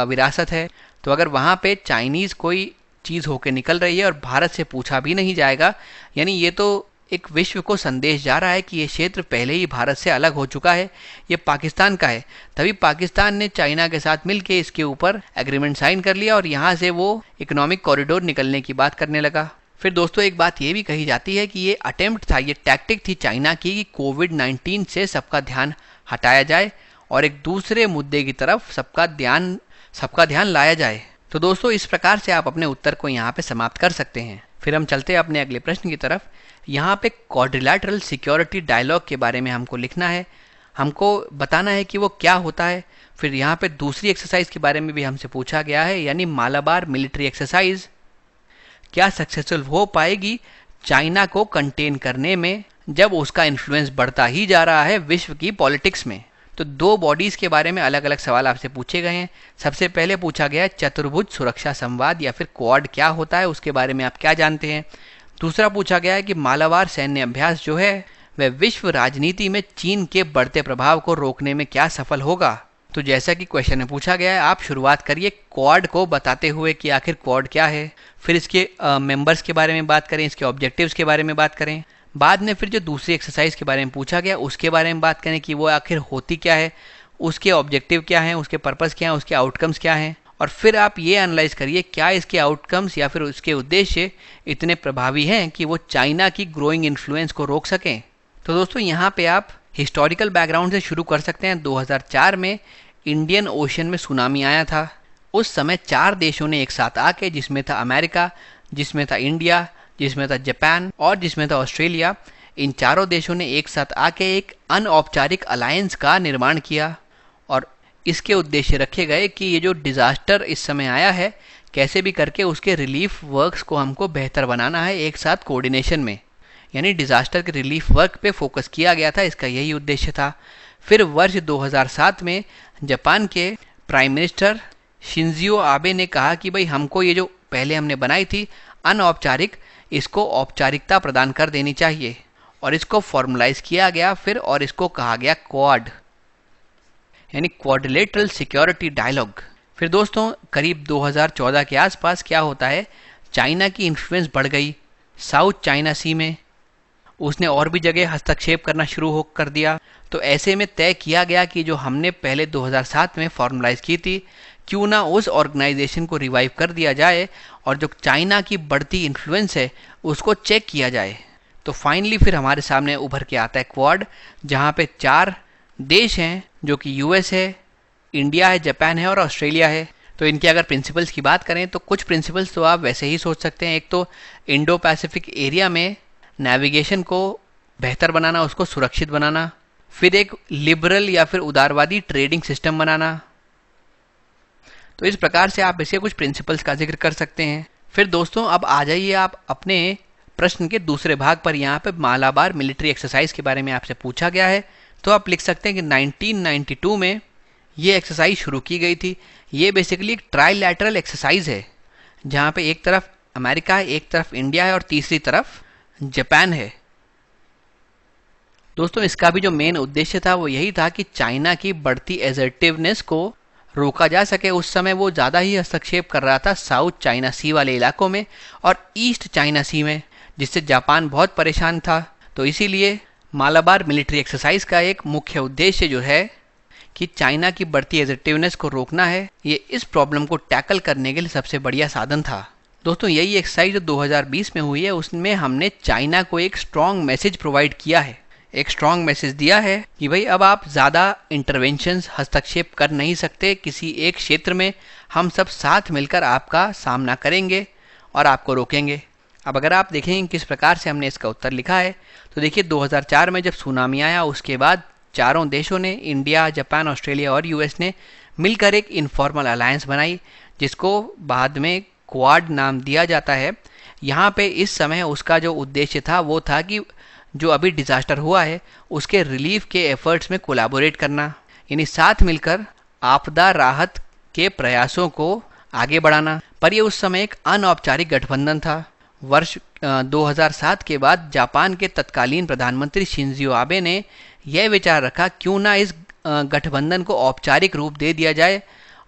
विरासत है। तो अगर वहाँ पे चाइनीज़ कोई चीज़ होकर निकल रही है और भारत से पूछा भी नहीं जाएगा, यानी ये तो एक विश्व को संदेश जा रहा है कि ये क्षेत्र पहले ही भारत से अलग हो चुका है, ये पाकिस्तान का है। तभी पाकिस्तान ने चाइना के साथ मिलकर इसके ऊपर एग्रीमेंट साइन कर लिया और यहाँ से वो इकोनॉमिक कॉरिडोर निकलने की बात करने लगा। फिर दोस्तों एक बात ये भी कही जाती है कि ये अटेम्प्ट था, ये टैक्टिक थी चाइना की कि कोविड-19 से सबका ध्यान हटाया जाए और एक दूसरे मुद्दे की तरफ सबका ध्यान लाया जाए। तो दोस्तों इस प्रकार से आप अपने उत्तर को यहाँ पे समाप्त कर सकते हैं। फिर हम चलते हैं अपने अगले प्रश्न की तरफ। यहाँ पे क्वाड्रिलैटरल सिक्योरिटी डायलॉग के बारे में हमको लिखना है, हमको बताना है कि वो क्या होता है। फिर यहाँ पे दूसरी एक्सरसाइज के बारे में भी हमसे पूछा गया है, यानी मालाबार मिलिट्री एक्सरसाइज क्या सक्सेसफुल हो पाएगी चाइना को कंटेन करने में जब उसका इन्फ्लुएंस बढ़ता ही जा रहा है विश्व की पॉलिटिक्स में। तो 2 बॉडीज के बारे में अलग अलग सवाल आपसे पूछे गए हैं। सबसे पहले पूछा गया है चतुर्भुज सुरक्षा संवाद या फिर क्वाड क्या होता है, उसके बारे में आप क्या जानते हैं। दूसरा पूछा गया है कि मालाबार सैन्य अभ्यास जो है वह विश्व राजनीति में चीन के बढ़ते प्रभाव को रोकने में क्या सफल होगा। तो जैसा कि क्वेश्चन में पूछा गया है, आप शुरुआत करिए क्वाड को बताते हुए कि आखिर क्वाड क्या है, फिर इसके मेंबर्स के बारे में बात करें, इसके ऑब्जेक्टिव्स के बारे में बात करें, बाद में फिर जो दूसरी एक्सरसाइज के बारे में पूछा गया उसके बारे में बात करें कि वो आखिर होती क्या है, उसके ऑब्जेक्टिव क्या हैं, उसके पर्पस क्या हैं, उसके आउटकम्स क्या हैं, और फिर आप ये एनालाइज करिए क्या इसके आउटकम्स या फिर उसके उद्देश्य इतने प्रभावी हैं कि वो चाइना की ग्रोइंग इन्फ्लुएंस को रोक सकें। तो दोस्तों यहाँ पे आप हिस्टोरिकल बैकग्राउंड से शुरू कर सकते हैं। 2004 में इंडियन ओशन में सुनामी आया था। उस समय 4 देशों ने एक साथ आके, जिसमें था अमेरिका, जिसमें था इंडिया, जिसमें था जापान और जिसमें था ऑस्ट्रेलिया, इन चारों देशों ने एक साथ आके एक अनऔपचारिक अलायंस का निर्माण किया और इसके उद्देश्य रखे गए कि ये जो डिज़ास्टर इस समय आया है कैसे भी करके उसके रिलीफ वर्क्स को हमको बेहतर बनाना है एक साथ कोऑर्डिनेशन में, यानी डिज़ास्टर के रिलीफ वर्क पे फोकस किया गया था, इसका यही उद्देश्य था। फिर वर्ष 2007 में जापान के प्राइम मिनिस्टर शिंजियो आबे ने कहा कि भाई हमको ये जो पहले हमने बनाई थी अनौपचारिक, इसको औपचारिकता प्रदान कर देनी चाहिए और इसको फॉर्मलाइज किया गया फिर, और इसको कहा गया क्वाड, यानी क्वाड्रिलेटरल सिक्योरिटी डायलॉग। फिर दोस्तों करीब 2014 के आसपास क्या होता है, चाइना की इन्फ्लुएंस बढ़ गई साउथ चाइना सी में, उसने और भी जगह हस्तक्षेप करना शुरू कर दिया। तो ऐसे में तय किया गया कि जो हमने पहले 2007 में फॉर्मलाइज की थी, क्यों ना उस ऑर्गेनाइजेशन को रिवाइव कर दिया जाए और जो चाइना की बढ़ती इन्फ्लुएंस है उसको चेक किया जाए। तो फाइनली फिर हमारे सामने उभर के आता है क्वाड, जहाँ पे 4 देश हैं जो कि यूएस है, इंडिया है, जापान है और ऑस्ट्रेलिया है। तो इनके अगर प्रिंसिपल्स की बात करें तो कुछ प्रिंसिपल्स तो आप वैसे ही सोच सकते हैं। एक तो इंडो पैसिफिक एरिया में नेविगेशन को बेहतर बनाना, उसको सुरक्षित बनाना, फिर एक लिबरल या फिर उदारवादी ट्रेडिंग सिस्टम बनाना। तो इस प्रकार से आप इसे कुछ प्रिंसिपल्स का जिक्र कर सकते हैं। फिर दोस्तों अब आ जाइए आप अपने प्रश्न के दूसरे भाग पर। यहाँ पे मालाबार मिलिट्री एक्सरसाइज के बारे में आपसे पूछा गया है, तो आप लिख सकते हैं कि 1992 में ये एक्सरसाइज शुरू की गई थी। ये बेसिकली एक ट्राइलैटरल एक्सरसाइज है, जहाँ पे एक तरफ अमेरिका है, एक तरफ इंडिया है और तीसरी तरफ जापान है। दोस्तों इसका भी जो मेन उद्देश्य था वो यही था कि चाइना की बढ़ती एसर्टिवनेस को रोका जा सके। उस समय वो ज़्यादा ही हस्तक्षेप कर रहा था साउथ चाइना सी वाले इलाकों में और ईस्ट चाइना सी में, जिससे जापान बहुत परेशान था। तो इसीलिए मालाबार मिलिट्री एक्सरसाइज का एक मुख्य उद्देश्य जो है कि चाइना की बढ़ती एसर्टिवनेस को रोकना है, ये इस प्रॉब्लम को टैकल करने के लिए सबसे बढ़िया साधन था। दोस्तों यही एक्सरसाइज जो 2020 में हुई है उसमें हमने चाइना को एक स्ट्रॉन्ग मैसेज प्रोवाइड किया है, एक स्ट्रॉन्ग मैसेज दिया है कि भाई अब आप ज़्यादा इंटरवेंशंस, हस्तक्षेप कर नहीं सकते किसी एक क्षेत्र में, हम सब साथ मिलकर आपका सामना करेंगे और आपको रोकेंगे। अब अगर आप देखें किस प्रकार से हमने इसका उत्तर लिखा है, तो देखिए 2004 में जब सुनामी आया उसके बाद चारों देशों ने, इंडिया, जापान, ऑस्ट्रेलिया और यूएस ने मिलकर एक इनफॉर्मल अलायंस बनाई, जिसको बाद में क्वाड नाम दिया जाता है। यहाँ पे इस समय उसका जो उद्देश्य था वो था कि जो अभी डिज़ास्टर हुआ है उसके रिलीफ के एफर्ट्स में कोलैबोरेट करना, यानी साथ मिलकर आपदा राहत के प्रयासों को आगे बढ़ाना। पर ये उस समय एक अनौपचारिक गठबंधन था। वर्ष 2007 के बाद जापान के तत्कालीन प्रधानमंत्री शिंजियो आबे ने यह विचार रखा क्यों ना इस गठबंधन को औपचारिक रूप दे दिया जाए,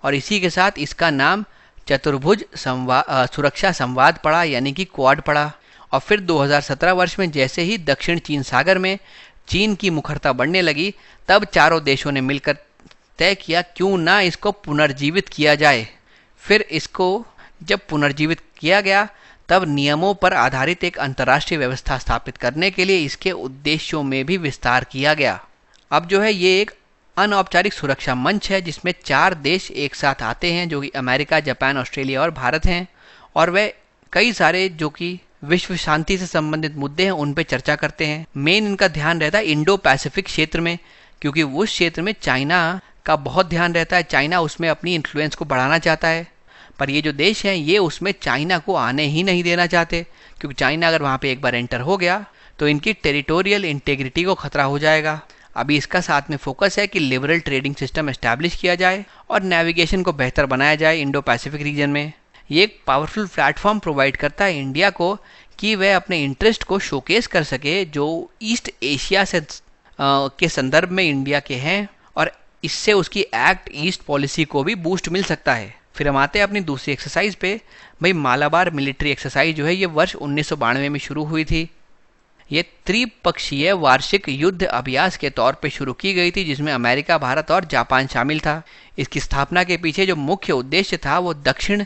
और इसी के साथ इसका नाम चतुर्भुज सुरक्षा संवाद पड़ा, यानी कि क्वाड पड़ा। और फिर 2017 वर्ष में जैसे ही दक्षिण चीन सागर में चीन की मुखरता बढ़ने लगी, तब चारों देशों ने मिलकर तय किया क्यों ना इसको पुनर्जीवित किया जाए। फिर इसको जब पुनर्जीवित किया गया तब नियमों पर आधारित एक अंतर्राष्ट्रीय व्यवस्था स्थापित करने के लिए इसके उद्देश्यों में भी विस्तार किया गया। अब जो है ये एक अनौपचारिक सुरक्षा मंच है जिसमें 4 देश एक साथ आते हैं, जो कि अमेरिका, जापान, ऑस्ट्रेलिया और भारत हैं, और वे कई सारे जो कि विश्व शांति से संबंधित मुद्दे हैं उन पे चर्चा करते हैं। मेन इनका ध्यान रहता है इंडो पैसिफिक क्षेत्र में, क्योंकि उस क्षेत्र में चाइना का बहुत ध्यान रहता है। चाइना उसमें अपनी इन्फ्लुएंस को बढ़ाना चाहता है, पर ये जो देश हैं ये उसमें चाइना को आने ही नहीं देना चाहते, क्योंकि चाइना अगर वहाँ पे एक बार एंटर हो गया तो इनकी टेरिटोरियल इंटेग्रिटी को खतरा हो जाएगा। अभी इसका साथ में फोकस है कि लिबरल ट्रेडिंग सिस्टम एस्टैब्लिश किया जाए और नेविगेशन को बेहतर बनाया जाए इंडो पैसिफिक रीजन में। ये एक पावरफुल प्लेटफॉर्म प्रोवाइड करता है इंडिया को कि वह अपने इंटरेस्ट को शोकेस कर सके जो ईस्ट एशिया से के संदर्भ में इंडिया के हैं, और इससे उसकी एक्ट ईस्ट पॉलिसी को भी बूस्ट मिल सकता है। फिर हम आते हैं अपनी दूसरी एक्सरसाइज पे। भाई मालाबार मिलिट्री एक्सरसाइज जो है ये वर्ष 1992 में शुरू हुई थी। ये त्रिपक्षीय वार्षिक युद्ध अभ्यास के तौर पे शुरू की गई थी जिसमें अमेरिका, भारत और जापान शामिल था। इसकी स्थापना के पीछे जो मुख्य उद्देश्य था वो दक्षिण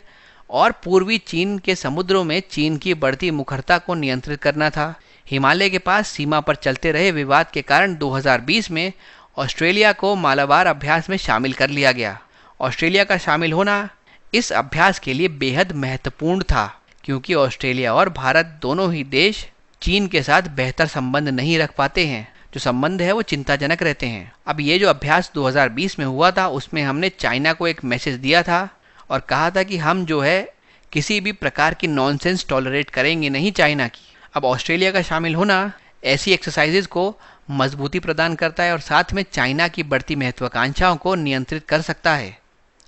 और पूर्वी चीन के समुद्रों में चीन की बढ़ती मुखरता को नियंत्रित करना था। हिमालय के पास सीमा पर चलते रहे विवाद के कारण 2020 में ऑस्ट्रेलिया को मालाबार अभ्यास में शामिल कर लिया गया। ऑस्ट्रेलिया का शामिल होना इस अभ्यास के लिए बेहद महत्वपूर्ण था क्योंकि ऑस्ट्रेलिया और भारत दोनों ही देश चीन के साथ बेहतर संबंध नहीं रख पाते हैं। जो संबंध है वो चिंताजनक रहते हैं। अब ये जो अभ्यास 2020 में हुआ था उसमें हमने चाइना को एक मैसेज दिया था और कहा था कि हम जो है किसी भी प्रकार की नॉनसेंस टॉलरेट करेंगे नहीं चाइना की। अब ऑस्ट्रेलिया का शामिल होना ऐसी एक्सरसाइजेज को मजबूती प्रदान करता है और साथ में चाइना की बढ़ती महत्वाकांक्षाओं को नियंत्रित कर सकता है।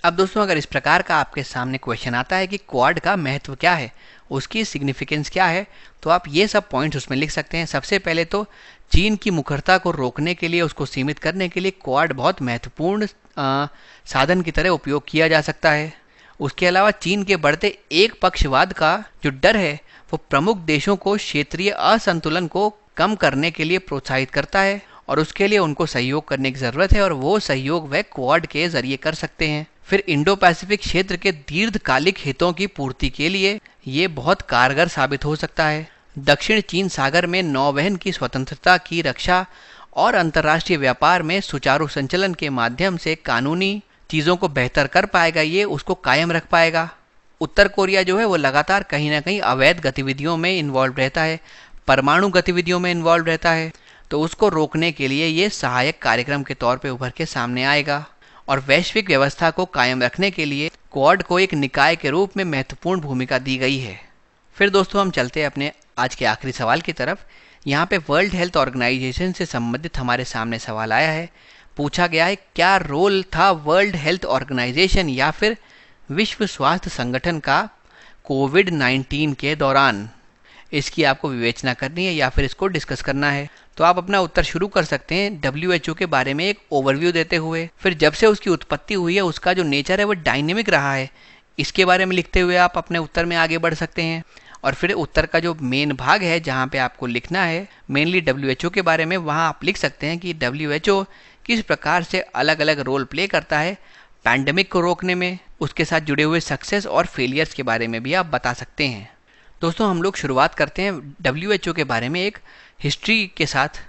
अब दोस्तों अगर इस प्रकार का आपके सामने क्वेश्चन आता है कि क्वाड का महत्व क्या है, उसकी सिग्निफिकेंस क्या है, तो आप ये सब पॉइंट्स उसमें लिख सकते हैं। सबसे पहले तो चीन की मुखरता को रोकने के लिए, उसको सीमित करने के लिए क्वाड बहुत महत्वपूर्ण साधन की तरह उपयोग किया जा सकता है। उसके अलावा चीन के बढ़ते एक पक्षवाद का जो डर है वो प्रमुख देशों को क्षेत्रीय असंतुलन को कम करने के लिए प्रोत्साहित करता है और उसके लिए उनको सहयोग करने की ज़रूरत है और वो सहयोग वह क्वाड के जरिए कर सकते हैं। फिर इंडो पैसिफिक क्षेत्र के दीर्घकालिक हितों की पूर्ति के लिए ये बहुत कारगर साबित हो सकता है। दक्षिण चीन सागर में नौवहन की स्वतंत्रता की रक्षा और अंतर्राष्ट्रीय व्यापार में सुचारू संचालन के माध्यम से कानूनी चीज़ों को बेहतर कर पाएगा, ये उसको कायम रख पाएगा। उत्तर कोरिया जो है वो लगातार कहीं ना कहीं अवैध गतिविधियों में इन्वॉल्व रहता है, परमाणु गतिविधियों में इन्वॉल्व रहता है, तो उसको रोकने के लिए ये सहायक कार्यक्रम के तौर पे उभर के सामने आएगा। और वैश्विक व्यवस्था को कायम रखने के लिए क्वाड को एक निकाय के रूप में महत्वपूर्ण भूमिका दी गई है। फिर दोस्तों हम चलते हैं अपने आज के आखिरी सवाल की तरफ। यहाँ पे वर्ल्ड हेल्थ ऑर्गेनाइजेशन से संबंधित हमारे सामने सवाल आया है। पूछा गया है क्या रोल था वर्ल्ड हेल्थ ऑर्गेनाइजेशन या फिर विश्व स्वास्थ्य संगठन का कोविड-19 के दौरान। इसकी आपको विवेचना करनी है या फिर इसको डिस्कस करना है। तो आप अपना उत्तर शुरू कर सकते हैं WHO के बारे में एक ओवरव्यू देते हुए। फिर जब से उसकी उत्पत्ति हुई है उसका जो नेचर है वो डायनेमिक रहा है, इसके बारे में लिखते हुए आप अपने उत्तर में आगे बढ़ सकते हैं। और फिर उत्तर का जो मेन भाग है जहाँ पे आपको लिखना है मेनली WHO के बारे में, वहाँ आप लिख सकते हैं कि WHO किस प्रकार से अलग अलग रोल प्ले करता है पैंडेमिक को रोकने में। उसके साथ जुड़े हुए सक्सेस और फेलियर्स के बारे में भी आप बता सकते हैं। दोस्तों हम लोग शुरुआत करते हैं WHO के बारे में एक हिस्ट्री के साथ।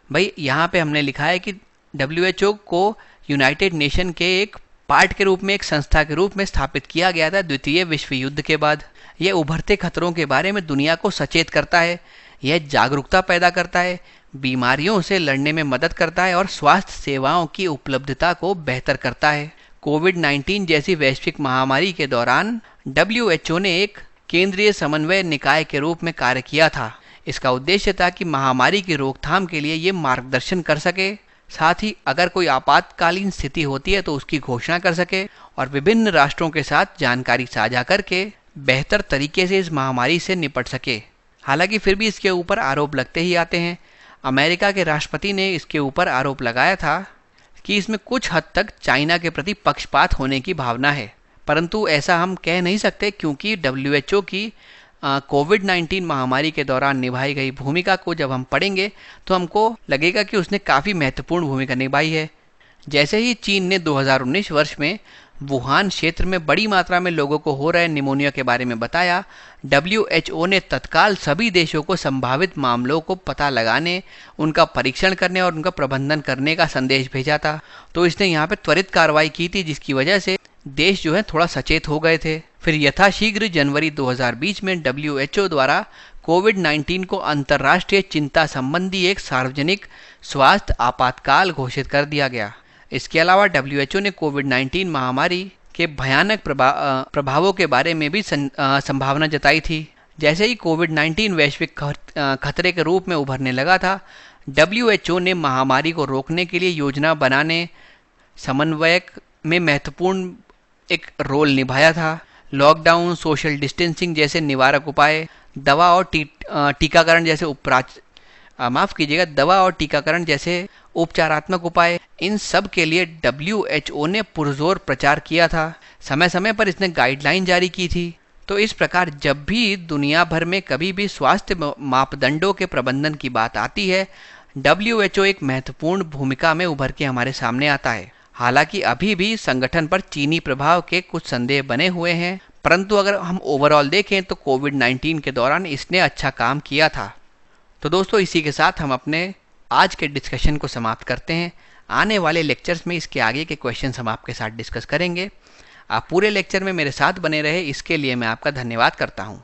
भाई यहाँ पे हमने लिखा है कि WHO को यूनाइटेड नेशन के एक पार्ट के रूप में, एक संस्था के रूप में स्थापित किया गया था द्वितीय विश्व युद्ध के बाद। यह उभरते खतरों के बारे में दुनिया को सचेत करता है, यह जागरूकता पैदा करता है, बीमारियों से लड़ने में मदद करता है और स्वास्थ्य सेवाओं की उपलब्धता को बेहतर करता है। कोविड-19 जैसी वैश्विक महामारी के दौरान WHO ने एक केंद्रीय समन्वय निकाय के रूप में कार्य किया था। इसका उद्देश्य था कि महामारी की रोकथाम के लिए ये मार्गदर्शन कर सके, साथ ही अगर कोई आपातकालीन स्थिति होती है तो उसकी घोषणा कर सके और विभिन्न राष्ट्रों के साथ जानकारी साझा करके बेहतर तरीके से इस महामारी से निपट सके। हालांकि फिर भी इसके ऊपर आरोप लगते ही आते हैं। अमेरिका के राष्ट्रपति ने इसके ऊपर आरोप लगाया था कि इसमें कुछ हद तक चाइना के प्रति पक्षपात होने की भावना है, परंतु ऐसा हम कह नहीं सकते क्योंकि WHO की कोविड-19 महामारी के दौरान निभाई गई भूमिका को जब हम पढ़ेंगे तो हमको लगेगा कि उसने काफ़ी महत्वपूर्ण भूमिका निभाई है। जैसे ही चीन ने 2019 वर्ष में वुहान क्षेत्र में बड़ी मात्रा में लोगों को हो रहे निमोनिया के बारे में बताया, WHO ने तत्काल सभी देशों को संभावित मामलों को पता लगाने, उनका परीक्षण करने और उनका प्रबंधन करने का संदेश भेजा था। तो इसने यहाँ पे त्वरित कार्रवाई की थी जिसकी वजह से देश जो है थोड़ा सचेत हो गए थे। फिर यथाशीघ्र जनवरी 2020 में WHO द्वारा कोविड-19 को अंतर्राष्ट्रीय चिंता संबंधी एक सार्वजनिक स्वास्थ्य आपातकाल घोषित कर दिया गया। इसके अलावा WHO ने कोविड-19 महामारी के भयानक प्रभावों के बारे में भी संभावना जताई थी। जैसे ही कोविड-19 वैश्विक खतरे के रूप में उभरने लगा था, WHO ने महामारी को रोकने के लिए योजना बनाने, समन्वयक में महत्वपूर्ण एक रोल निभाया था। लॉकडाउन, सोशल डिस्टेंसिंग जैसे निवारक उपाय, दवा और टीकाकरण जैसे उपचारात्मक उपाय, इन सब के लिए WHO ने पुरजोर प्रचार किया था। समय समय पर इसने गाइडलाइन जारी की थी। तो इस प्रकार जब भी दुनिया भर में कभी भी स्वास्थ्य मापदंडों के प्रबंधन की बात आती है, WHO एक महत्वपूर्ण भूमिका में उभर के हमारे सामने आता है। हालांकि अभी भी संगठन पर चीनी प्रभाव के कुछ संदेह बने हुए हैं, परंतु अगर हम ओवरऑल देखें तो कोविड-19 के दौरान इसने अच्छा काम किया था। तो दोस्तों, इसी के साथ हम अपने आज के डिस्कशन को समाप्त करते हैं। आने वाले लेक्चर्स में इसके आगे के क्वेश्चंस हम आपके साथ डिस्कस करेंगे। आप पूरे लेक्चर में मेरे साथ बने रहे, इसके लिए मैं आपका धन्यवाद करता हूँ।